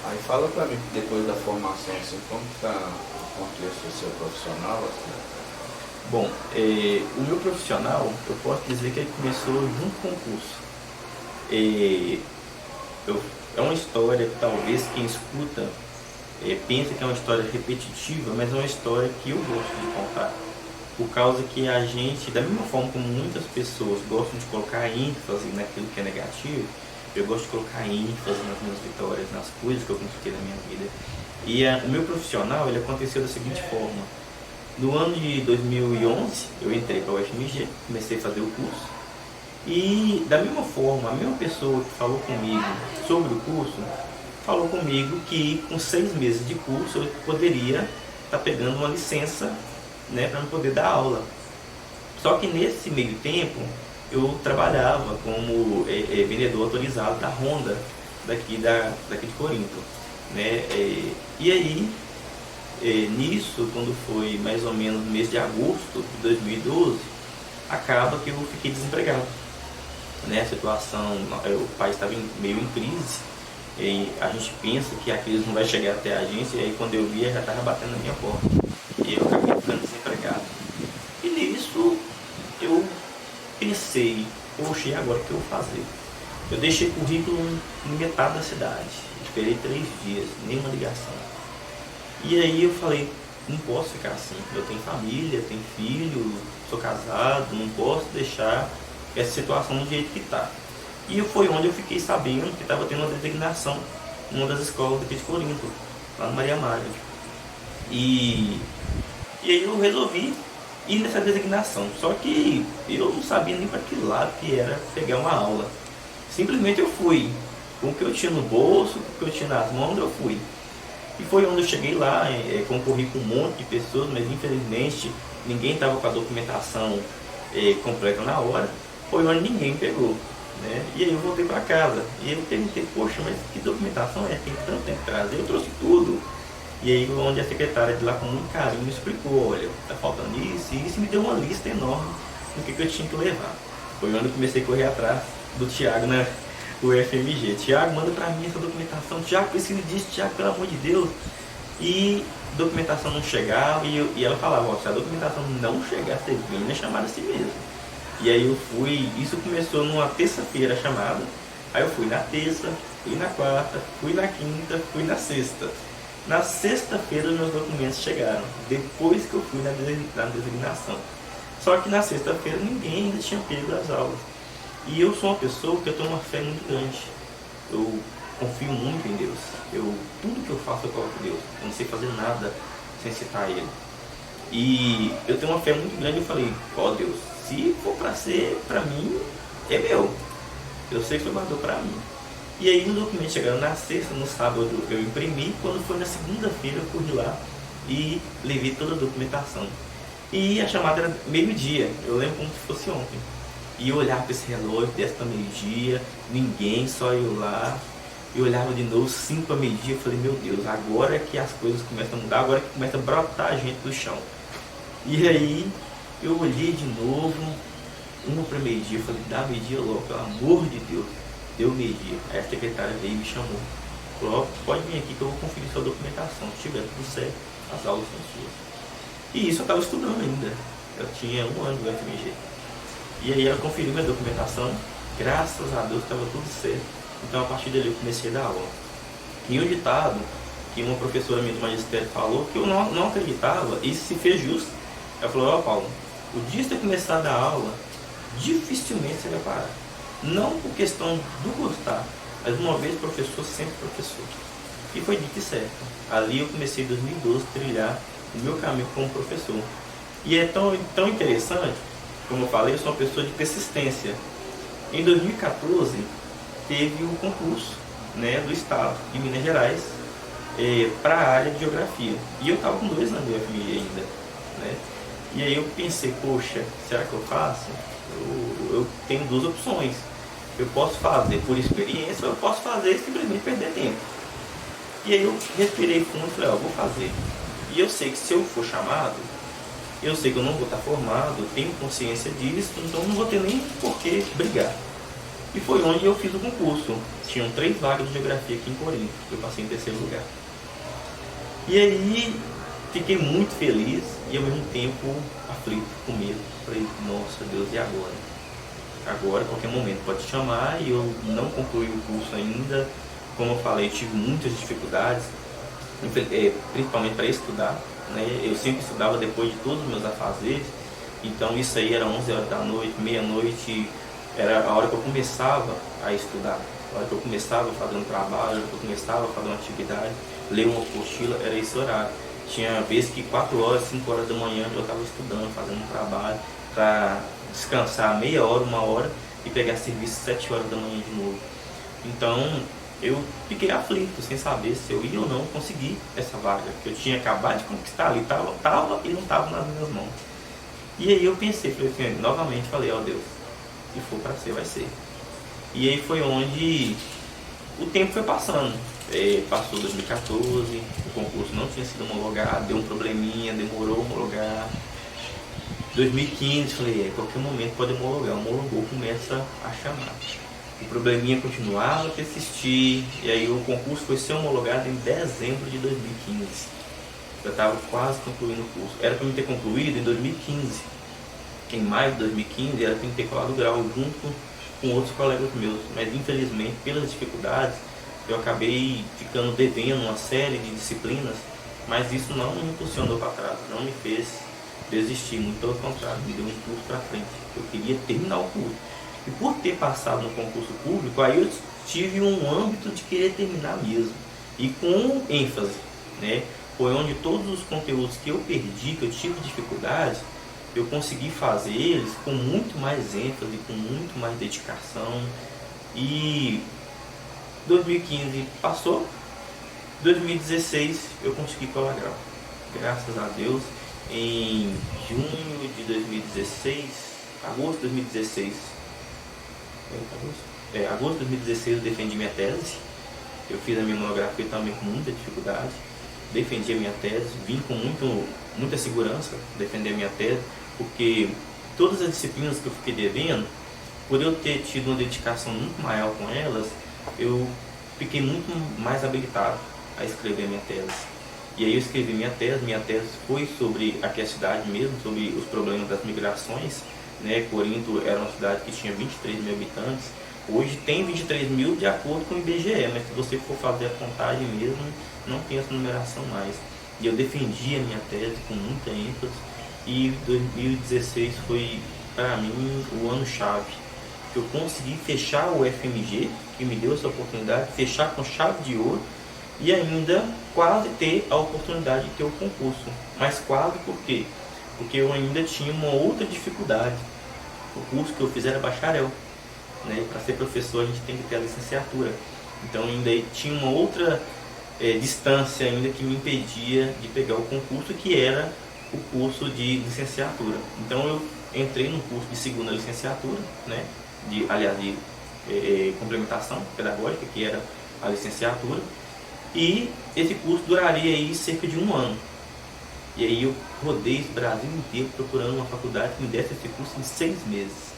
Aí fala pra mim, depois da formação, assim, como está o contexto do seu profissional? Assim? Bom, o meu profissional, eu posso dizer que ele começou junto com o curso. É uma história que talvez quem escuta pensa que é uma história repetitiva, mas é uma história que eu gosto de contar. Por causa que a gente, da mesma forma como muitas pessoas gostam de colocar ênfase naquilo que é negativo, eu gosto de colocar ênfase nas minhas vitórias, nas coisas que eu conquistei na minha vida. E o meu profissional, ele aconteceu da seguinte forma. No ano de 2011, eu entrei para a UFMG, comecei a fazer o curso. E da mesma forma, a mesma pessoa que falou comigo sobre o curso, falou comigo que com 6 meses de curso eu poderia estar pegando uma licença, né, para eu poder dar aula. Só que nesse meio tempo eu trabalhava como vendedor autorizado da Honda daqui de Corinto, né? E aí nisso, quando foi mais ou menos no mês de agosto de 2012, acaba que eu fiquei desempregado, né? A situação, o país estava meio em crise, e a gente pensa que a crise não vai chegar até a gente, e aí quando eu via já estava batendo na minha porta, e eu acabei ficando desempregado. E nisso eu pensei, poxa, e agora o que eu vou fazer? Eu deixei currículo em metade da cidade, esperei 3 dias, nenhuma ligação. E aí eu falei, não posso ficar assim, eu tenho família, tenho filho, sou casado, não posso deixar essa situação do jeito que está. E foi onde eu fiquei sabendo que estava tendo uma designação em uma das escolas daqui de Corinto, lá no Maria Mária. E aí eu resolvi ir nessa designação, só que eu não sabia nem para que lado que era pegar uma aula. Simplesmente eu fui, com o que eu tinha no bolso, com o que eu tinha nas mãos, eu fui. E foi onde eu cheguei lá, concorri com um monte de pessoas, mas infelizmente ninguém estava com a documentação completa na hora. Foi onde ninguém pegou, né? E aí eu voltei para casa e eu perguntei, poxa, mas que documentação é? Tem tanto tempo que trazer, eu trouxe tudo. E aí onde a secretária de lá com muito carinho me explicou, olha, tá faltando isso e isso, me deu uma lista enorme do que eu tinha que levar. Foi onde eu comecei a correr atrás do Thiago na UFMG. Thiago, manda pra mim essa documentação. Thiago, preciso disso, Thiago, pelo amor de Deus. E documentação não chegava e ela falava, ó, se a documentação não chegar, você vem na chamada assim mesmo. E aí eu fui, isso começou numa terça-feira a chamada, aí eu fui na terça, fui na quarta, fui na quinta, fui na sexta. Na sexta-feira meus documentos chegaram, depois que eu fui na designação. Só que na sexta-feira ninguém ainda tinha pego as aulas. E eu sou uma pessoa que eu tenho uma fé muito grande. Eu confio muito em Deus. Tudo que eu faço eu coloco Deus. Eu não sei fazer nada sem citar Ele. E eu tenho uma fé muito grande. Eu falei, ó Deus, se for para ser para mim, é meu. Eu sei que foi guardou para mim. E aí os documentos chegaram na sexta, no sábado eu imprimi. Quando foi na segunda-feira eu corri lá e levei toda a documentação. E a chamada era meio-dia, eu lembro como se fosse ontem. E eu olhava para esse relógio, 10 para meio-dia, ninguém, só eu lá. Eu olhava de novo, 5 para meio-dia, eu falei, meu Deus, agora é que as coisas começam a mudar, agora é que começa a brotar a gente do chão. E aí eu olhei de novo, 1 para meio-dia, eu falei, dá meio-dia logo, pelo amor de Deus. Deu meio-dia, aí a secretária veio e me chamou. Falou, pode vir aqui que eu vou conferir sua documentação, se tiver tudo certo, as aulas são suas. E isso eu estava estudando ainda, eu tinha 1 ano de UFMG. E aí ela conferiu minha documentação, graças a Deus estava tudo certo. Então a partir dali eu comecei a dar aula. E um ditado que uma professora minha do magistério falou, que eu não acreditava, e se fez justo. Ela falou, ó Paulo, o dia que você começar a dar aula, dificilmente você vai parar. Não por questão do gostar, mas uma vez professor, sempre professor. E foi dito e certo. Ali eu comecei em 2012 a trilhar o meu caminho como professor. E é tão interessante, como eu falei, eu sou uma pessoa de persistência. Em 2014 teve o concurso, né, do estado de Minas Gerais para a área de geografia. E eu estava com 2 anos de UFMG ainda, né? E aí eu pensei, poxa, será que eu faço? Eu tenho 2 opções. Eu posso fazer por experiência ou eu posso fazer simplesmente perder tempo. E aí eu respirei fundo e falei, ó, vou fazer. E eu sei que se eu for chamado, eu sei que eu não vou estar formado, tenho consciência disso, então não vou ter nem por que brigar. E foi onde eu fiz o concurso. Tinham 3 vagas de geografia aqui em Corinto. Eu passei em 3º lugar. E aí fiquei muito feliz e ao mesmo tempo aflito, com medo. Falei, nossa Deus, e agora? Agora, a qualquer momento pode chamar, e eu não concluí o curso ainda. Como eu falei, tive muitas dificuldades, principalmente para estudar, né? Eu sempre estudava depois de todos os meus afazeres, então isso aí era 11 horas da noite, meia-noite, era a hora que eu começava a estudar, a hora que eu começava a fazer um trabalho, a hora que eu começava a fazer uma atividade, ler uma apostila, era esse horário. Tinha vezes que 4 horas, 5 horas da manhã eu estava estudando, fazendo um trabalho, para descansar meia hora, 1 hora e pegar serviço 7 horas da manhã de novo. Então eu fiquei aflito, sem saber se eu ia ou não conseguir essa vaga, que eu tinha acabado de conquistar ali, estava e não estava nas minhas mãos. E aí eu pensei, falei assim, novamente falei, ó Deus, se for para ser, vai ser. E aí foi onde o tempo foi passando. Passou 2014, o concurso não tinha sido homologado, deu um probleminha, demorou a homologar. 2015, falei, qualquer momento pode homologar, homologou, começa a chamar. O probleminha continuava a persistir, e aí o concurso foi ser homologado em dezembro de 2015. Eu estava quase concluindo o curso. Era para me ter concluído em 2015. Em maio de 2015 era para me ter colado o grau junto com outros colegas meus, mas infelizmente pelas dificuldades eu acabei ficando devendo uma série de disciplinas, mas isso não me impulsionou para trás, não me fez desistir, muito pelo contrário, me deu um impulso para frente. Eu queria terminar o curso. E por ter passado no concurso público, aí eu tive um âmbito de querer terminar mesmo. E com ênfase, né? Foi onde todos os conteúdos que eu perdi, que eu tive dificuldades, eu consegui fazer eles com muito mais ênfase, com muito mais dedicação. E 2015 passou, 2016 eu consegui colar grau. Graças a Deus, em junho de 2016, agosto de 2016, agosto de 2016 eu defendi minha tese. Eu fiz a minha monografia também com muita dificuldade. Defendi a minha tese, vim com muita segurança defender a minha tese, porque todas as disciplinas que eu fiquei devendo, por eu ter tido uma dedicação muito maior com elas, eu fiquei muito mais habilitado a escrever a minha tese. E aí eu escrevi minha tese foi sobre aqui a cidade mesmo, sobre os problemas das migrações, né? Corinto era uma cidade que tinha 23 mil habitantes, hoje tem 23 mil de acordo com o IBGE, mas se você for fazer a contagem mesmo, não tem essa numeração mais. E eu defendi a minha tese com muita ênfase, e 2016 foi para mim o ano-chave. Eu consegui fechar o FMG, que me deu essa oportunidade, fechar com chave de ouro, e ainda quase ter a oportunidade de ter o concurso. Mas quase por quê? Porque eu ainda tinha uma outra dificuldade. O curso que eu fiz era bacharel, né? Para ser professor a gente tem que ter a licenciatura. Então ainda tinha uma outra distância ainda que me impedia de pegar o concurso, que era o curso de licenciatura. Então eu entrei no curso de segunda licenciatura, né? de complementação pedagógica, que era a licenciatura, e esse curso duraria aí cerca de 1 ano. E aí eu rodei esse Brasil inteiro procurando uma faculdade que me desse esse curso em 6 meses.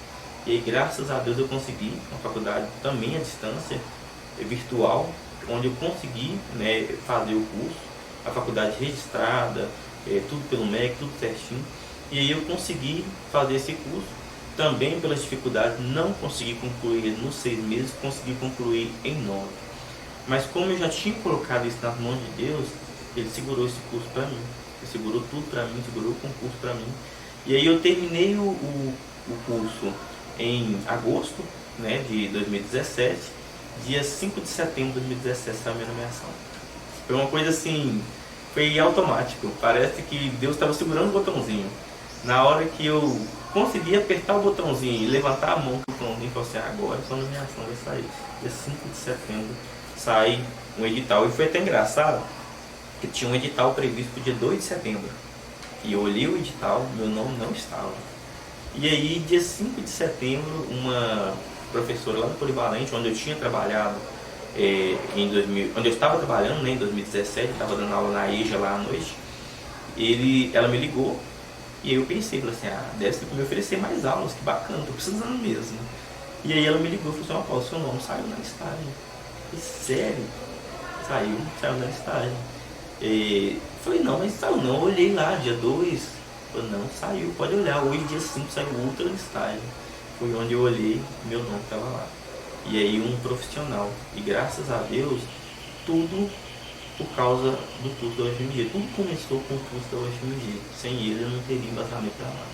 E aí, graças a Deus, eu consegui uma faculdade também à distância, virtual, onde eu consegui, né, fazer o curso, a faculdade registrada, tudo pelo MEC, tudo certinho. E aí eu consegui fazer esse curso, também pelas dificuldades, não consegui concluir nos 6 meses, consegui concluir em 9. Mas como eu já tinha colocado isso nas mãos de Deus, Ele segurou esse curso para mim. Ele segurou tudo para mim, segurou o concurso para mim. E aí eu terminei o curso em agosto, né, de 2017. Dia 5 de setembro de 2017 saiu a minha nomeação. Foi uma coisa assim, foi automático. Parece que Deus estava segurando o botãozinho. Na hora que eu consegui apertar o botãozinho e levantar a mão para o botãozinho e falar assim, agora sua nomeação vai sair. Dia 5 de setembro sai um edital. E foi até engraçado, que tinha um edital previsto para o dia 2 de setembro. E eu olhei o edital, meu nome não estava. E aí, dia 5 de setembro, uma professora lá no Polivalente, onde eu tinha trabalhado, onde eu estava trabalhando, né, em 2017, estava dando aula na EJA lá à noite, ela me ligou, e aí eu pensei, falei assim, deve ser para me oferecer mais aulas, que bacana, tô precisando mesmo. E aí ela me ligou e falou assim, Paulo, seu nome saiu na listagem. E sério? Saiu na listagem. Falei, não, mas saiu não, eu olhei lá, dia 2, falei, não, saiu, pode olhar, hoje dia 5 saiu outra listagem. Foi onde eu olhei, meu nome estava lá. E aí um profissional, e graças a Deus, tudo por causa do curso da UFMG. Tudo começou com o curso da UFMG. Sem ele eu não teria embasamento para lá.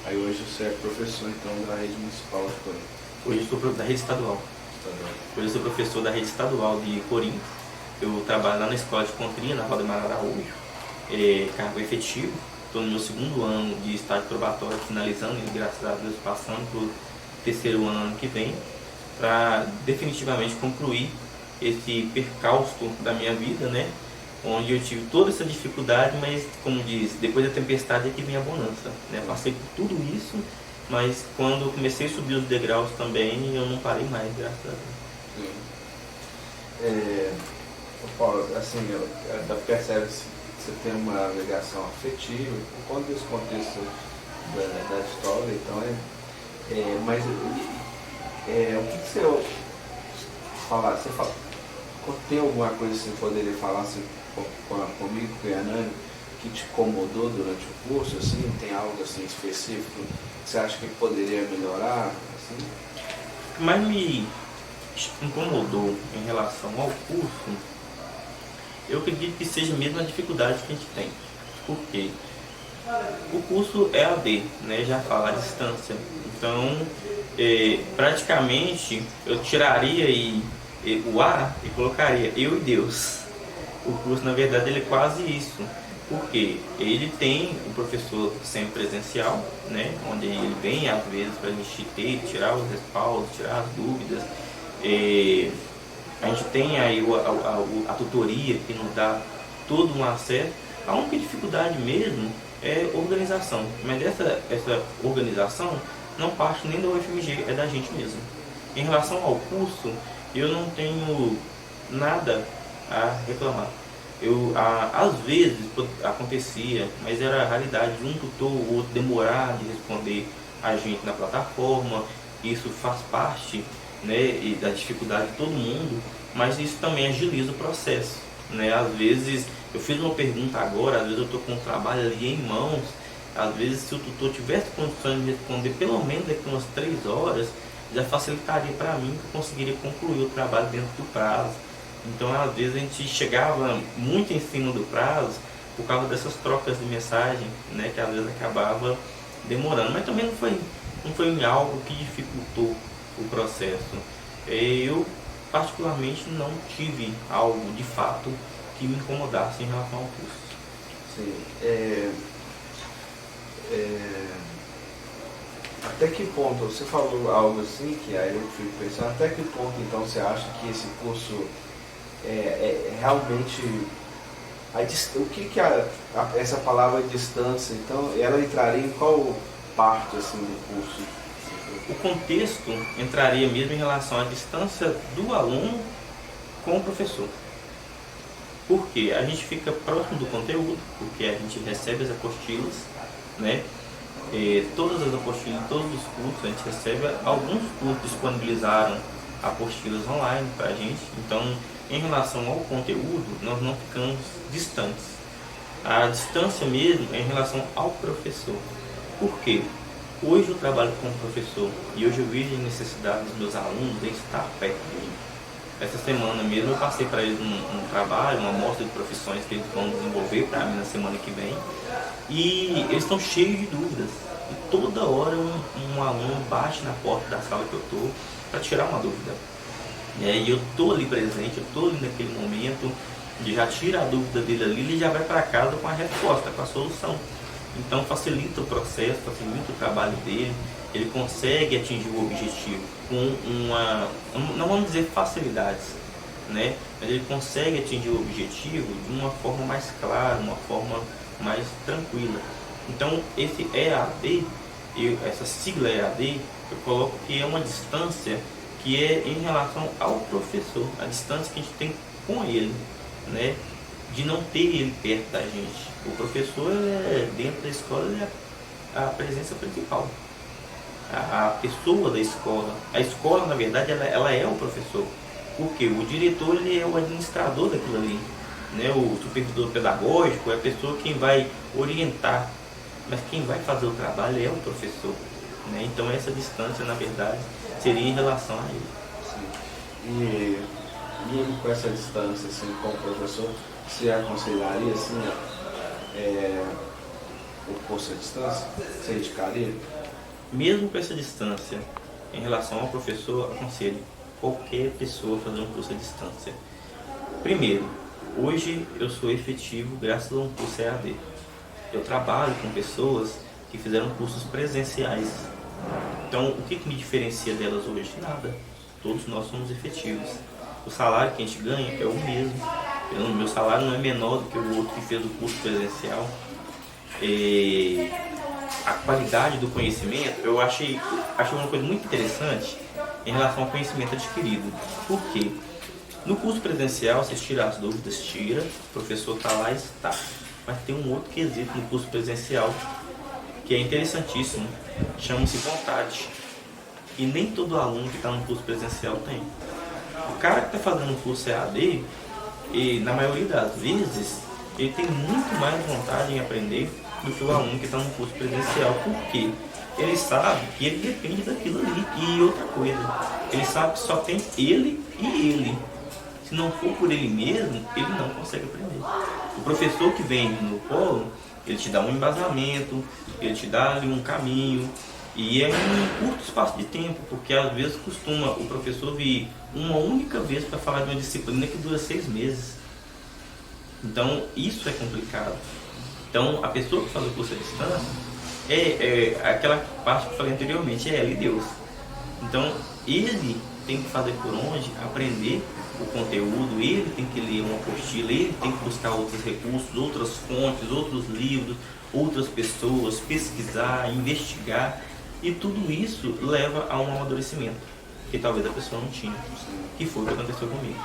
Aí hoje você é professor então da rede municipal de Corinto? Hoje eu sou da rede estadual. Hoje eu sou professor da rede estadual de Corinto. Eu trabalho lá na escola de Contrinha, na Valdemar Araújo, cargo efetivo. Estou no meu 2º ano de estágio probatório, finalizando e graças a Deus passando para o 3º ano que vem, para definitivamente concluir esse percalço da minha vida, né? Onde eu tive toda essa dificuldade, mas como diz, depois da tempestade é que vem a bonança, né? Passei por tudo isso, mas quando eu comecei a subir os degraus também, eu não parei mais, graças a Deus. Paulo, assim, percebe que você tem uma ligação afetiva por conta desse contexto da história, então mas o que você falar? Tem alguma coisa que você poderia falar assim, comigo, com a Yanani, que te incomodou durante o curso, assim? Tem algo assim específico que você acha que poderia melhorar? Assim? Mas me incomodou em relação ao curso, eu acredito que seja mesmo a dificuldade que a gente tem. Por quê? O curso é AD, né? Já fala à distância. Então, praticamente, eu tiraria o A e colocaria eu e Deus. O curso, na verdade, ele é quase isso. Porque ele tem o professor sempre presencial, né? Onde ele vem, às vezes, para a gente tirar os respaldos, tirar as dúvidas. A gente tem aí a tutoria que nos dá todo um acesso. A única dificuldade mesmo é organização, mas essa organização não parte nem da UFMG, é da gente mesmo. Em relação ao curso, eu não tenho nada a reclamar. Às vezes acontecia, mas era a raridade de um tutor ou outro demorar de responder a gente na plataforma. Isso faz parte, né, e da dificuldade de todo mundo, mas isso também agiliza o processo, né? Às vezes eu fiz uma pergunta agora, às vezes eu estou com um trabalho ali em mãos, às vezes se o tutor tivesse condições de responder pelo menos daqui umas 3 horas, já facilitaria para mim, que eu conseguiria concluir o trabalho dentro do prazo. Então às vezes a gente chegava muito em cima do prazo por causa dessas trocas de mensagem, né, que às vezes acabava demorando, mas também não foi algo que dificultou o processo. Eu particularmente não tive algo de fato que me incomodasse em relação ao curso. Sim. Até que ponto, você falou algo assim, que aí eu fico pensando, até que ponto então você acha que esse curso realmente, o que essa palavra distância, então, ela entraria em qual parte assim, do curso? O contexto entraria mesmo em relação à distância do aluno com o professor. Porque a gente fica próximo do conteúdo, porque a gente recebe as apostilas, né? Todas as apostilas, todos os cursos, a gente recebe. Alguns cursos disponibilizaram apostilas online para a gente. Então, em relação ao conteúdo, nós não ficamos distantes. A distância mesmo é em relação ao professor. Por quê? Hoje eu trabalho como professor e hoje eu vejo a necessidade dos meus alunos em estar perto de mim. Essa semana mesmo eu passei para eles um trabalho, uma amostra de profissões que eles vão desenvolver para mim na semana que vem. E eles estão cheios de dúvidas. E toda hora um aluno bate na porta da sala que eu estou para tirar uma dúvida. E eu estou ali presente, eu estou ali naquele momento, de já tira a dúvida dele ali e ele já vai para casa com a resposta, com a solução. Então facilita o processo, facilita o trabalho dele, ele consegue atingir o objetivo com não vamos dizer facilidades, né? Mas ele consegue atingir o objetivo de uma forma mais clara, uma forma mais tranquila. Então esse EAD, essa sigla EAD, eu coloco que é uma distância que é em relação ao professor, a distância que a gente tem com ele, né? De não ter ele perto da gente. O professor, dentro da escola, é a presença principal, a pessoa da escola. A escola, na verdade, ela é o professor, porque o diretor ele é o administrador daquilo ali, né? O supervisor pedagógico é a pessoa quem vai orientar, mas quem vai fazer o trabalho é o professor, né? Então essa distância, na verdade, seria em relação a ele. Sim. E mesmo com essa distância assim, com o professor, você aconselharia assim, o curso à distância? Você indicaria? Mesmo com essa distância, em relação ao professor, aconselho qualquer pessoa a fazer um curso à distância. Primeiro, hoje eu sou efetivo graças a um curso EAD. Eu trabalho com pessoas que fizeram cursos presenciais. Então, o que me diferencia delas hoje? Nada. Todos nós somos efetivos. O salário que a gente ganha é o mesmo. O meu salário não é menor do que o outro que fez o curso presencial. A qualidade do conhecimento, eu achei uma coisa muito interessante em relação ao conhecimento adquirido. Por quê? No curso presencial, você tira as dúvidas, o professor está lá e está. Mas tem um outro quesito no curso presencial que é interessantíssimo, chama-se vontade. E nem todo aluno que está no curso presencial tem. O cara que está fazendo um curso EAD, e na maioria das vezes, ele tem muito mais vontade em aprender do que o aluno que está no curso presencial. Por quê? Ele sabe que ele depende daquilo ali. E outra coisa, ele sabe que só tem ele e ele. Se não for por ele mesmo, ele não consegue aprender. O professor que vem no polo, ele te dá um embasamento, ele te dá ali um caminho, e é um curto espaço de tempo, porque às vezes costuma o professor vir uma única vez para falar de uma disciplina que dura 6 meses. Então isso é complicado. Então a pessoa que faz o curso à distância é aquela parte que eu falei anteriormente, é ela e Deus. Então ele tem que fazer por onde aprender o conteúdo, ele tem que ler uma apostila, ele tem que buscar outros recursos, outras fontes, outros livros, outras pessoas, pesquisar, investigar, e tudo isso leva a um amadurecimento que talvez a pessoa não tinha, que foi o que aconteceu comigo.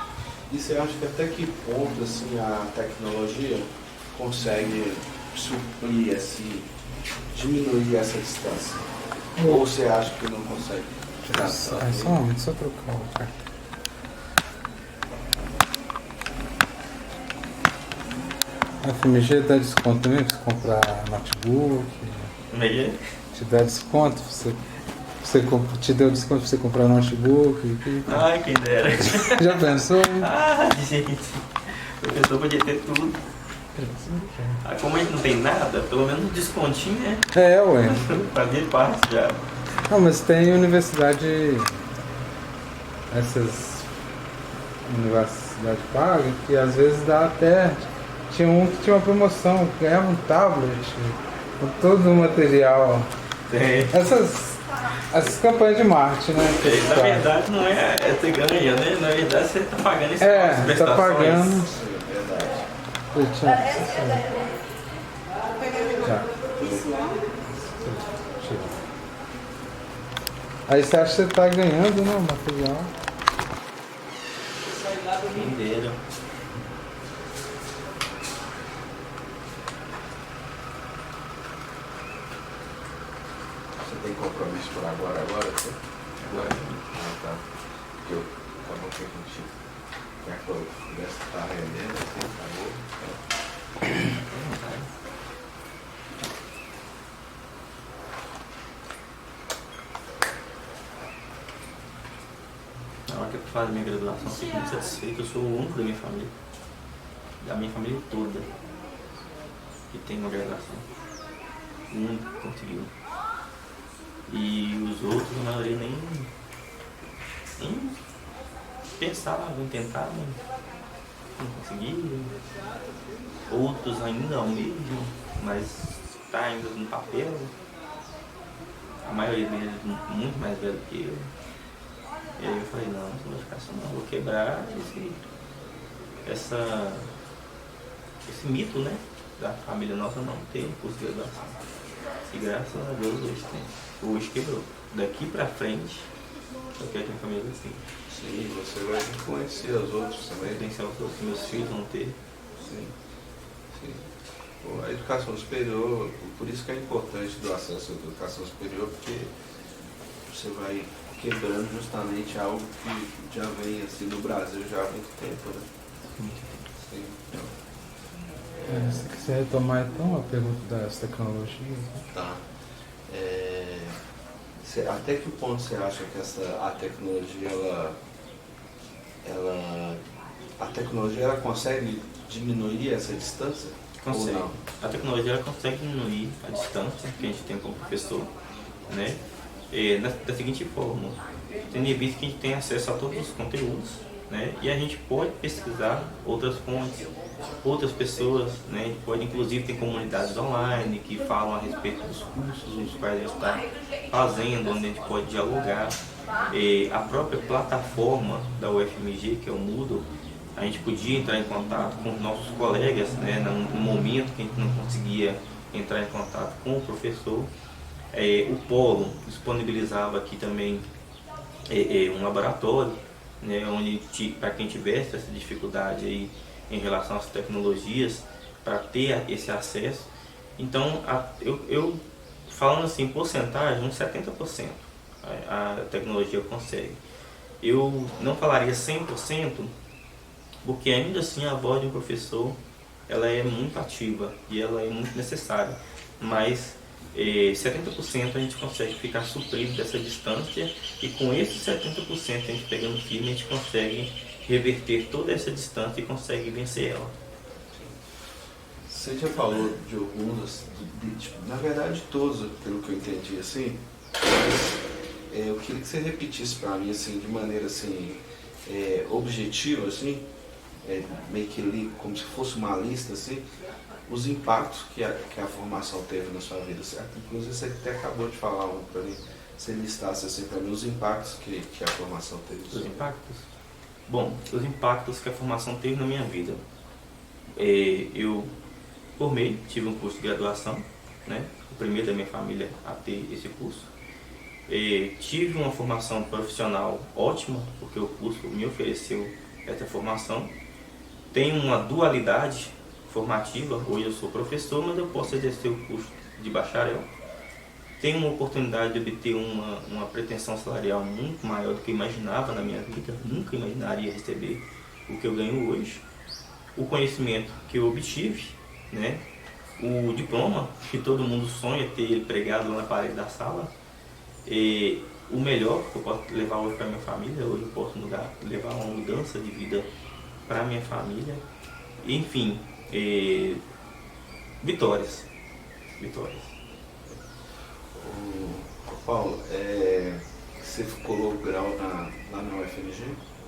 E você acha que até que ponto assim, a tecnologia consegue suprir, diminuir essa distância? Ou você acha que não consegue? Só um momento, só trocar o cartão. A FMG dá desconto também para você comprar notebook? Como é que é? Te dá desconto? Te deu desconto para você comprar notebook? Ai, quem dera. Já pensou? Ah, gente. A pessoa podia ter tudo. Como a gente não tem nada, pelo menos um descontinho, né? Ué. Fazia parte já. Não, mas tem universidade. Essas universidades pagas que às vezes dá até. Tinha um que tinha uma promoção, ganhava um tablet com todo o material. Tem. Essas campanhas de marketing, né? Na verdade não é você ganha, né? Na verdade você está pagando esse tá pagando. É verdade. Já. Aí você acha que você está ganhando, né? O material. Venderam. Você tem compromisso por agora? Agora? Ah, tá. Porque eu acabou que a gente quer que eu pudesse estar rendendo, assim, acabou. Na hora que eu faço minha graduação, eu fico muito satisfeito. Eu sou o único da minha família toda, que tem uma graduação. O único que conseguiu. E os outros, na maioria, nem pensavam, tentavam, não conseguiram. Outros ainda almejam, mas está ainda no papel. A maioria deles muito mais velho que eu. E aí eu falei, não vou ficar assim não, vou quebrar esse mito, né? Da família nossa não ter curso de graduação. E graças a Deus hoje tem. Hoje quebrou. Daqui pra frente, eu quero ter uma família assim. Sim, você vai influenciar os outros também. Influenciar os outros, meus filhos vão ter. Sim. Bom, a educação superior, por isso que é importante do acesso à educação superior, porque você vai quebrando justamente algo que já vem assim no Brasil já há muito tempo, né? Sim. Se quiser retomar então a pergunta das tecnologias. Tá. Até que ponto você acha que a tecnologia ela consegue diminuir essa distância? Consegue. Ou não? A tecnologia ela consegue diminuir a distância que a gente tem como professor, né? Da seguinte forma, tendo em vista que a gente tem acesso a todos os conteúdos, né? E a gente pode pesquisar outras fontes, outras pessoas, né? A gente pode inclusive ter comunidades online que falam a respeito dos cursos nos quais a gente está fazendo, onde a gente pode dialogar. A própria plataforma da UFMG, que é o Moodle, a gente podia entrar em contato com os nossos colegas, né? No momento que a gente não conseguia entrar em contato com o professor. O Polo disponibilizava aqui também um laboratório, né, onde para quem tivesse essa dificuldade aí em relação às tecnologias, para ter esse acesso. Então, eu falando assim, porcentagem, uns 70% a tecnologia consegue. Eu não falaria 100%, porque ainda assim a voz de um professor ela é muito ativa e ela é muito necessária, mas 70% a gente consegue ficar suprido dessa distância, e com esses 70% a gente pegando firme, a gente consegue reverter toda essa distância e consegue vencer ela. Você já falou de alguns, na verdade todos, pelo que eu entendi assim, mas eu queria que você repetisse para mim assim, de maneira assim, objetiva, assim, meio que ali, como se fosse uma lista assim, os impactos que a formação teve na sua vida, certo? Inclusive você até acabou de falar um para mim, você listasse assim para mim os impactos que a formação teve. Os impactos? Bom, os impactos que a formação teve na minha vida. Eu formei, tive um curso de graduação, né? O primeiro da minha família a ter esse curso. Tive uma formação profissional ótima, porque o curso me ofereceu essa formação. Tenho uma dualidade formativa, hoje eu sou professor, mas eu posso exercer o curso de bacharel. Tenho uma oportunidade de obter uma pretensão salarial muito maior do que eu imaginava na minha vida, nunca imaginaria receber o que eu ganho hoje. O conhecimento que eu obtive, né? O diploma, que todo mundo sonha ter ele pregado lá na parede da sala. O melhor que eu posso levar hoje para minha família, hoje eu posso levar uma mudança de vida para minha família. Enfim, vitórias. Paulo, você colou o grau lá na UFMG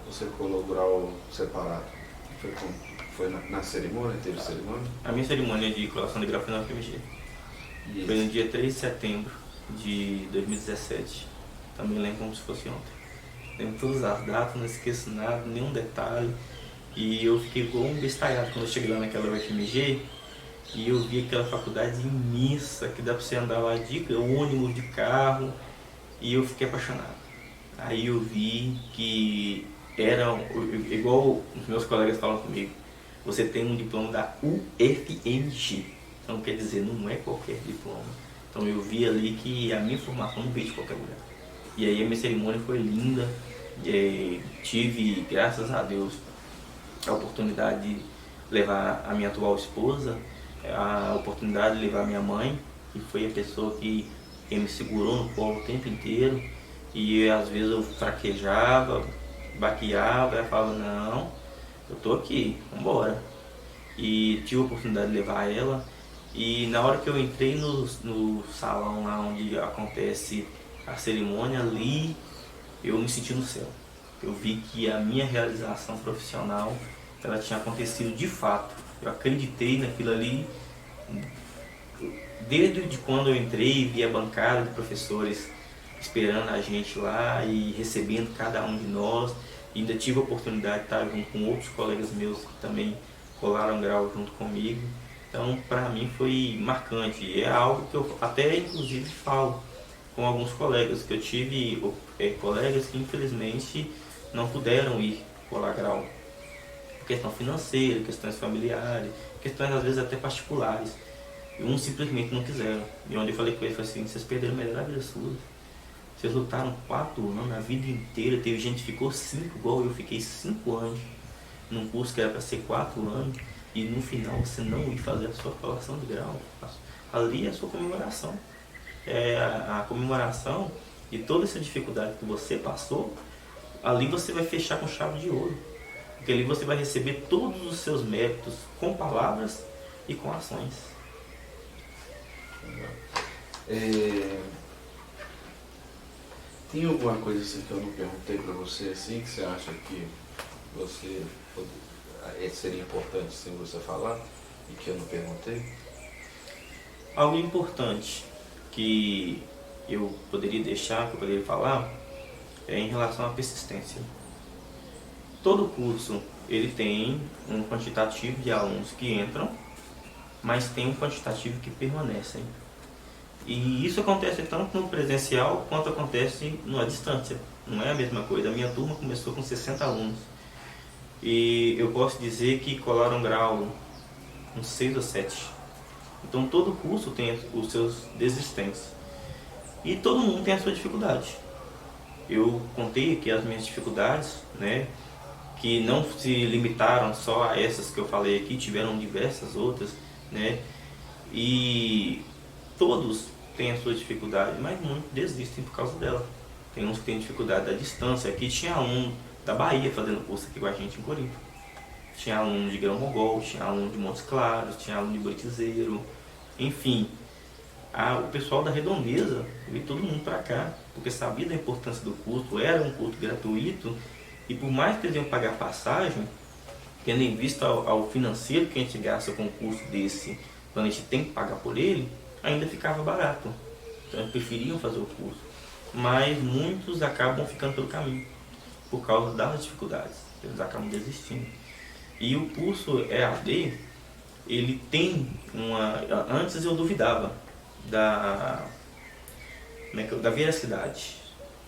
ou você colou o grau separado? Foi na cerimônia? Teve cerimônia? A minha cerimônia de colação de grau foi na UFMG. Foi no dia 3 de setembro de 2017. Também lembro como se fosse ontem. Lembro todas as datas, não esqueço nada, nenhum detalhe. E eu fiquei igual um bestalhado quando eu cheguei lá naquela UFMG e eu vi aquela faculdade imensa que dá pra você andar lá de ônibus, de carro, e eu fiquei apaixonado. Aí eu vi que era igual os meus colegas falam comigo, você tem um diploma da UFMG, então quer dizer, não é qualquer diploma. Então eu vi ali que a minha formação não veio de qualquer lugar. E aí a minha cerimônia foi linda, tive, graças a Deus, a oportunidade de levar a minha atual esposa, a oportunidade de levar a minha mãe, que foi a pessoa que me segurou no colo o tempo inteiro, e às vezes eu fraquejava, baqueava, ela falava, não, eu tô aqui, vambora. E tive a oportunidade de levar ela, e na hora que eu entrei no salão lá onde acontece a cerimônia, ali eu me senti no céu. Eu vi que a minha realização profissional, ela tinha acontecido de fato. Eu acreditei naquilo ali. Desde quando eu entrei, vi a bancada de professores esperando a gente lá e recebendo cada um de nós. E ainda tive a oportunidade de estar junto com outros colegas meus que também colaram grau junto comigo. Então, para mim foi marcante. E é algo que eu até inclusive falo com alguns colegas, que eu tive colegas que infelizmente não puderam ir colar grau. Questão financeira, questões familiares, questões às vezes até particulares. E uns simplesmente não quiseram. E onde eu falei com eles, foi assim, vocês perderam a melhor vida sua. Vocês lutaram 4 anos, a vida inteira. Teve gente que ficou 5, igual eu fiquei 5 anos num curso que era para ser 4 anos. E no final você não ir fazer a sua colação de grau. Ali é a sua comemoração. É a comemoração de toda essa dificuldade que você passou. Ali você vai fechar com chave de ouro. Porque ali você vai receber todos os seus méritos com palavras e com ações. Tem alguma coisa assim que eu não perguntei para você assim, que você acha que você seria importante assim, você falar e que eu não perguntei? Algo importante que eu poderia deixar, que eu poderia falar, é em relação à persistência. Todo curso ele tem um quantitativo de alunos que entram, mas tem um quantitativo que permanecem. E isso acontece tanto no presencial quanto acontece na distância. Não é a mesma coisa. A minha turma começou com 60 alunos. E eu posso dizer que colaram grau uns 6 ou 7. Então todo curso tem os seus desistentes. E todo mundo tem a sua dificuldade. Eu contei aqui as minhas dificuldades, né? Que não se limitaram só a essas que eu falei aqui, tiveram diversas outras, né? E todos têm a sua dificuldade, mas muitos desistem por causa dela. Tem uns que têm dificuldade da distância. Aqui tinha aluno da Bahia fazendo curso aqui com a gente em Corinto. Tinha aluno de Grão-Mogol, tinha aluno de Montes Claros, tinha aluno de Buriquizeiro, enfim. O pessoal da Redondeza veio todo mundo para cá, porque sabia da importância do curso, era um curso gratuito, e por mais que eles iam pagar passagem, tendo em vista ao financeiro que a gente gasta com um curso desse, quando a gente tem que pagar por ele, ainda ficava barato. Então eles preferiam fazer o curso. mas muitos acabam ficando pelo caminho por causa das dificuldades, eles acabam desistindo. E o curso EAD, ele tem antes eu duvidava da veracidade,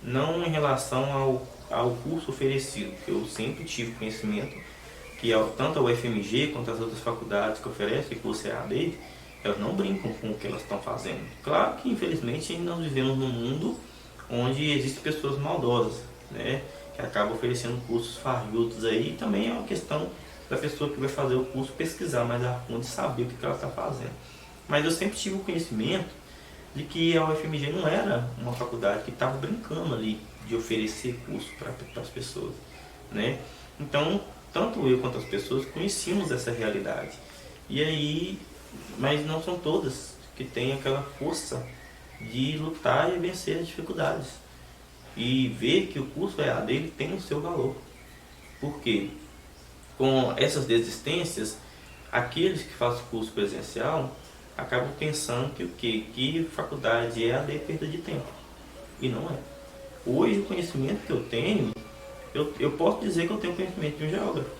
não em relação ao curso oferecido, porque eu sempre tive conhecimento que tanto a UFMG quanto as outras faculdades que oferecem curso EAD, elas não brincam com o que elas estão fazendo. Claro que infelizmente nós vivemos num mundo onde existem pessoas maldosas, né, que acabam oferecendo cursos farrudos aí, e também é uma questão da pessoa que vai fazer o curso pesquisar mais a fundo e saber o que ela está fazendo. Mas eu sempre tive o conhecimento de que a UFMG não era uma faculdade que estava brincando ali de oferecer curso para as pessoas, né? Então, tanto eu quanto as pessoas conhecíamos essa realidade. E aí, mas não são todas que têm aquela força de lutar e vencer as dificuldades. E ver que o curso EAD ele tem o seu valor. Por quê? Com essas desistências, aqueles que fazem curso presencial acabam pensando que o quê? Que faculdade EAD é perda de tempo. E não é. Hoje o conhecimento que eu tenho, eu posso dizer que eu tenho conhecimento de um geógrafo.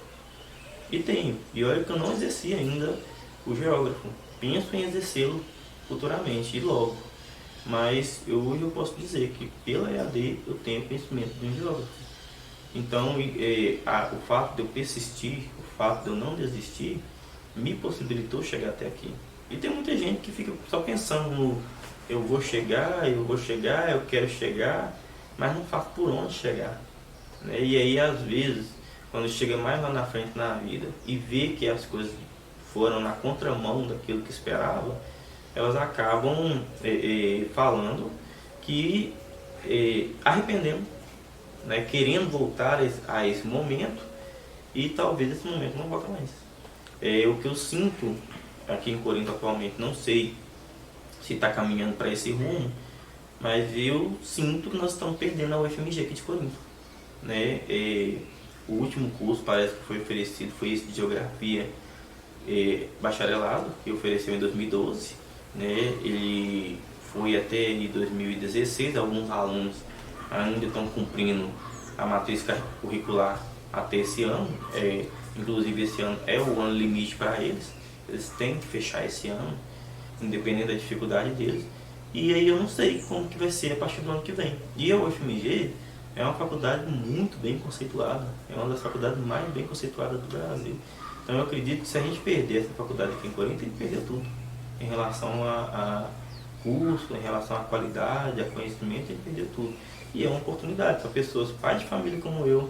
E tenho. E olha que eu não exerci ainda o geógrafo. Penso em exercê-lo futuramente e logo. Mas hoje eu posso dizer que pela EAD eu tenho conhecimento de um geógrafo. Então o fato de eu persistir, o fato de eu não desistir, me possibilitou chegar até aqui. E tem muita gente que fica só pensando no eu vou chegar, eu quero chegar, mas não faz por onde chegar, né? E aí às vezes, quando chega mais lá na frente na vida e vê que as coisas foram na contramão daquilo que esperava, elas acabam falando que arrependendo, né? Querendo voltar a esse momento, e talvez esse momento não volte mais. O que eu sinto aqui em Corinto atualmente, não sei se está caminhando para esse rumo, mas eu sinto que nós estamos perdendo a UFMG aqui de Corinto, né? O último curso parece que foi oferecido foi esse de Geografia Bacharelado, que ofereceu em 2012, né? Ele foi até em 2016, alguns alunos ainda estão cumprindo a matriz curricular até esse ano, inclusive esse ano é o ano limite para eles têm que fechar esse ano, independente da dificuldade deles, e aí eu não sei como que vai ser a partir do ano que vem. E a UFMG é uma faculdade muito bem conceituada, é uma das faculdades mais bem conceituadas do Brasil. Então eu acredito que se a gente perder essa faculdade aqui em Corinto, tem que perder tudo, em relação a curso, em relação à qualidade, a conhecimento, tem que perder tudo. E é uma oportunidade para pessoas, pais de família como eu,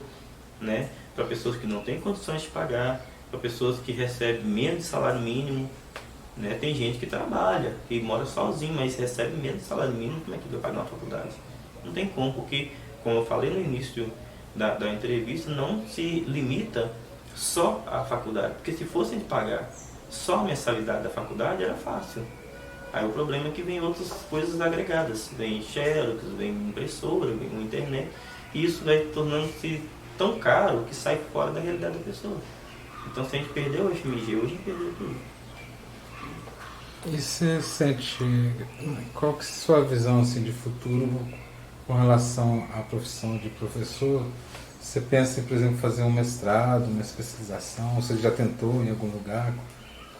né? Para pessoas que não têm condições de pagar, para pessoas que recebem menos de salário mínimo, né? Tem gente que trabalha, que mora sozinho, mas recebe menos de salário mínimo, como é que vai pagar uma faculdade? Não tem como, porque, como eu falei no início da entrevista, não se limita só à faculdade, porque se fossem pagar só a mensalidade da faculdade, era fácil. Aí o problema é que vem outras coisas agregadas, vem xerox, vem impressora, vem uma internet, e isso vai tornando-se tão caro que sai fora da realidade da pessoa. Então se a gente perdeu o FMG, hoje a gente perdeu tudo. E você sente, qual que é a sua visão assim, de futuro com relação à profissão de professor? Você pensa em, por exemplo, fazer um mestrado, uma especialização? Você já tentou em algum lugar?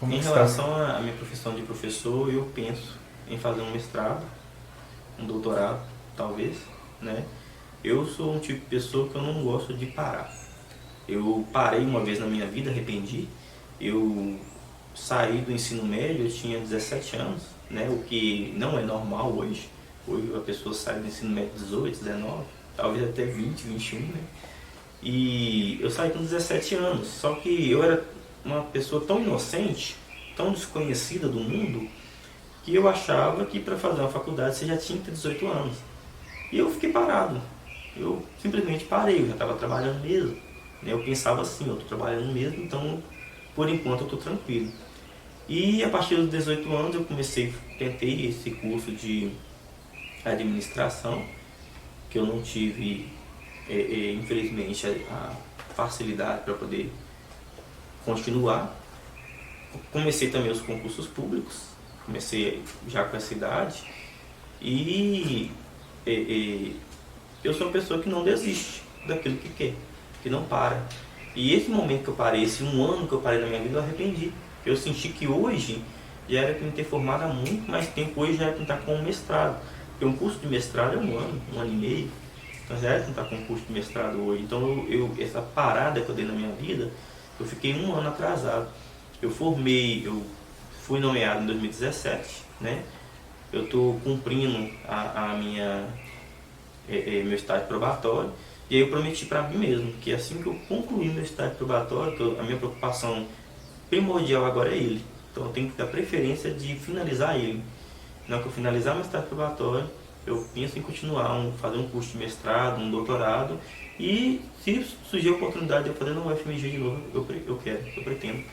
Em relação à minha profissão de professor, eu penso em fazer um mestrado, um doutorado, talvez, né? Eu sou um tipo de pessoa que eu não gosto de parar. Eu parei uma vez na minha vida, arrependi. Eu saí do ensino médio, eu tinha 17 anos, né? O que não é normal hoje. Hoje a pessoa sai do ensino médio 18, 19, talvez até 20, 21, né? E eu saí com 17 anos, só que eu era uma pessoa tão inocente, tão desconhecida do mundo, que eu achava que para fazer uma faculdade você já tinha que ter 18 anos. E eu fiquei parado. Eu simplesmente parei, eu já estava trabalhando mesmo. Eu pensava assim, eu estou trabalhando mesmo, então por enquanto eu estou tranquilo. E a partir dos 18 anos eu tentei esse curso de administração, que eu não tive, infelizmente, a facilidade para poder continuar. Comecei também os concursos públicos, comecei já com essa idade, e eu sou uma pessoa que não desiste daquilo que quer, que não para. E esse momento que eu parei, esse 1 ano que eu parei na minha vida, eu arrependi. Eu senti que hoje já era para me ter formado há muito mais tempo, hoje já era para estar com um mestrado. Porque um curso de mestrado é 1 ano, 1 ano e meio. Então já era para estar com um curso de mestrado hoje. Então essa parada que eu dei na minha vida, eu fiquei 1 ano atrasado. Eu fui nomeado em 2017, né? Eu estou cumprindo meu estágio probatório. E aí eu prometi para mim mesmo que assim que eu concluir meu estágio probatório, a minha preocupação primordial agora é ele. Então eu tenho que dar preferência de finalizar ele. Na hora que eu finalizar meu estágio probatório, eu penso em continuar, fazer um curso de mestrado, um doutorado. E se surgir a oportunidade de eu fazer no UFMG de novo, eu pretendo.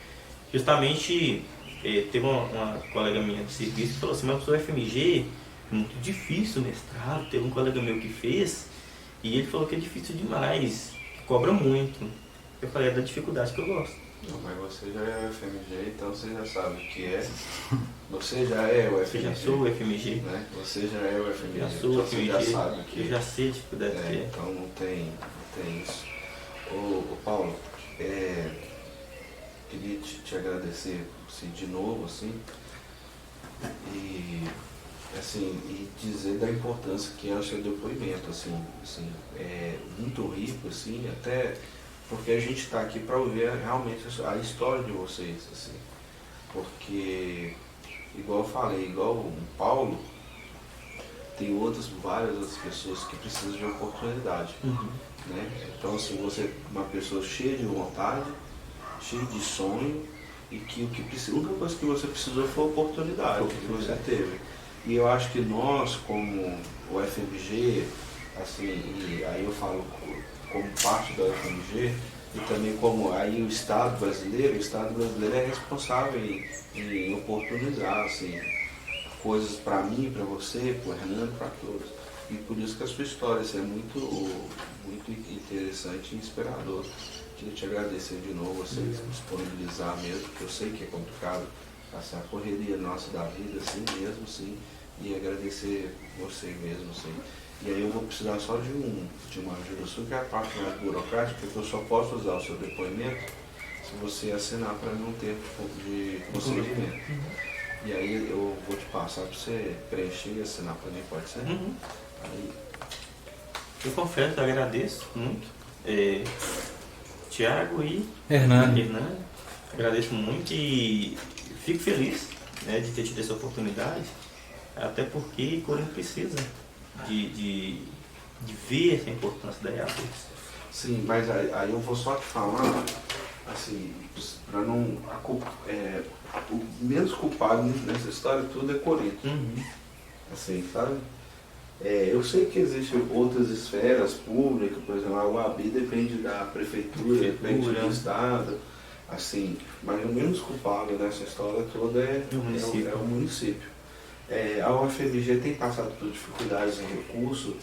Justamente, teve uma colega minha de serviço que falou assim, mas o UFMG é muito difícil o mestrado. Teve um colega meu que fez e ele falou que é difícil demais, que cobra muito. Eu falei, é da dificuldade que eu gosto. Não, mas você já é UFMG, então você já sabe o que é. Você já é UFMG. Eu já sou o UFMG. Né? Você já é UFMG, Já sou então UFMG. você já sabe o que eu já sei a dificuldade que é. Então não tem isso. Ô Paulo, queria te agradecer assim, de novo, assim, e dizer da importância que é o seu depoimento, é muito rico, assim, até porque a gente está aqui para ouvir realmente a história de vocês, assim, porque, igual eu falei, igual o Paulo, tem várias outras pessoas que precisam de oportunidade, né? Então, assim, você é uma pessoa cheia de vontade, cheia de sonho, e que a única coisa que você precisou foi oportunidade que você teve. E eu acho que nós, como o UFMG, assim, e aí eu falo como parte da UFMG, e também como aí o Estado brasileiro é responsável em oportunizar, assim, coisas para mim, para você, para o Hernando, para todos. E por isso que a sua história assim, é muito, muito interessante e inspirador. Queria te agradecer de novo, você disponibilizar mesmo, porque eu sei que é complicado, assim, a correria nossa da vida, assim mesmo, sim, e agradecer você mesmo, assim. E aí eu vou precisar só de uma ajuda sua, que é a parte mais burocrática, porque eu só posso usar o seu depoimento se você assinar para não ter de procedimento. E aí eu vou te passar para você preencher e assinar para mim, pode ser? Aí. Eu confesso, eu agradeço muito. Tiago e Hernando. Agradeço muito e fico feliz, né, de ter tido essa oportunidade, até porque Corinto precisa de ver essa importância da EAD. Sim, mas aí eu vou só te falar, assim, para não... o menos culpado nessa história tudo é Corinto. Assim, sabe? Eu sei que existem outras esferas públicas, por exemplo, a UAB depende da prefeitura, depende do Estado, assim, mas o menos culpável dessa história toda é o município. A UFMG tem passado por dificuldades em recurso,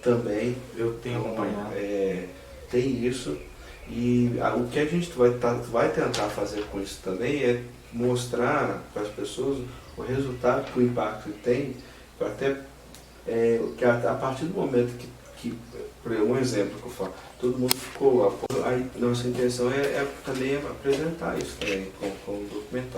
também. Eu tenho acompanhado. Tem isso, e o que a gente vai tentar fazer com isso também é mostrar para as pessoas o resultado, o impacto que tem, que a partir do momento que por exemplo, um exemplo que eu falo, todo mundo ficou, aí nossa intenção também apresentar isso também como documentário.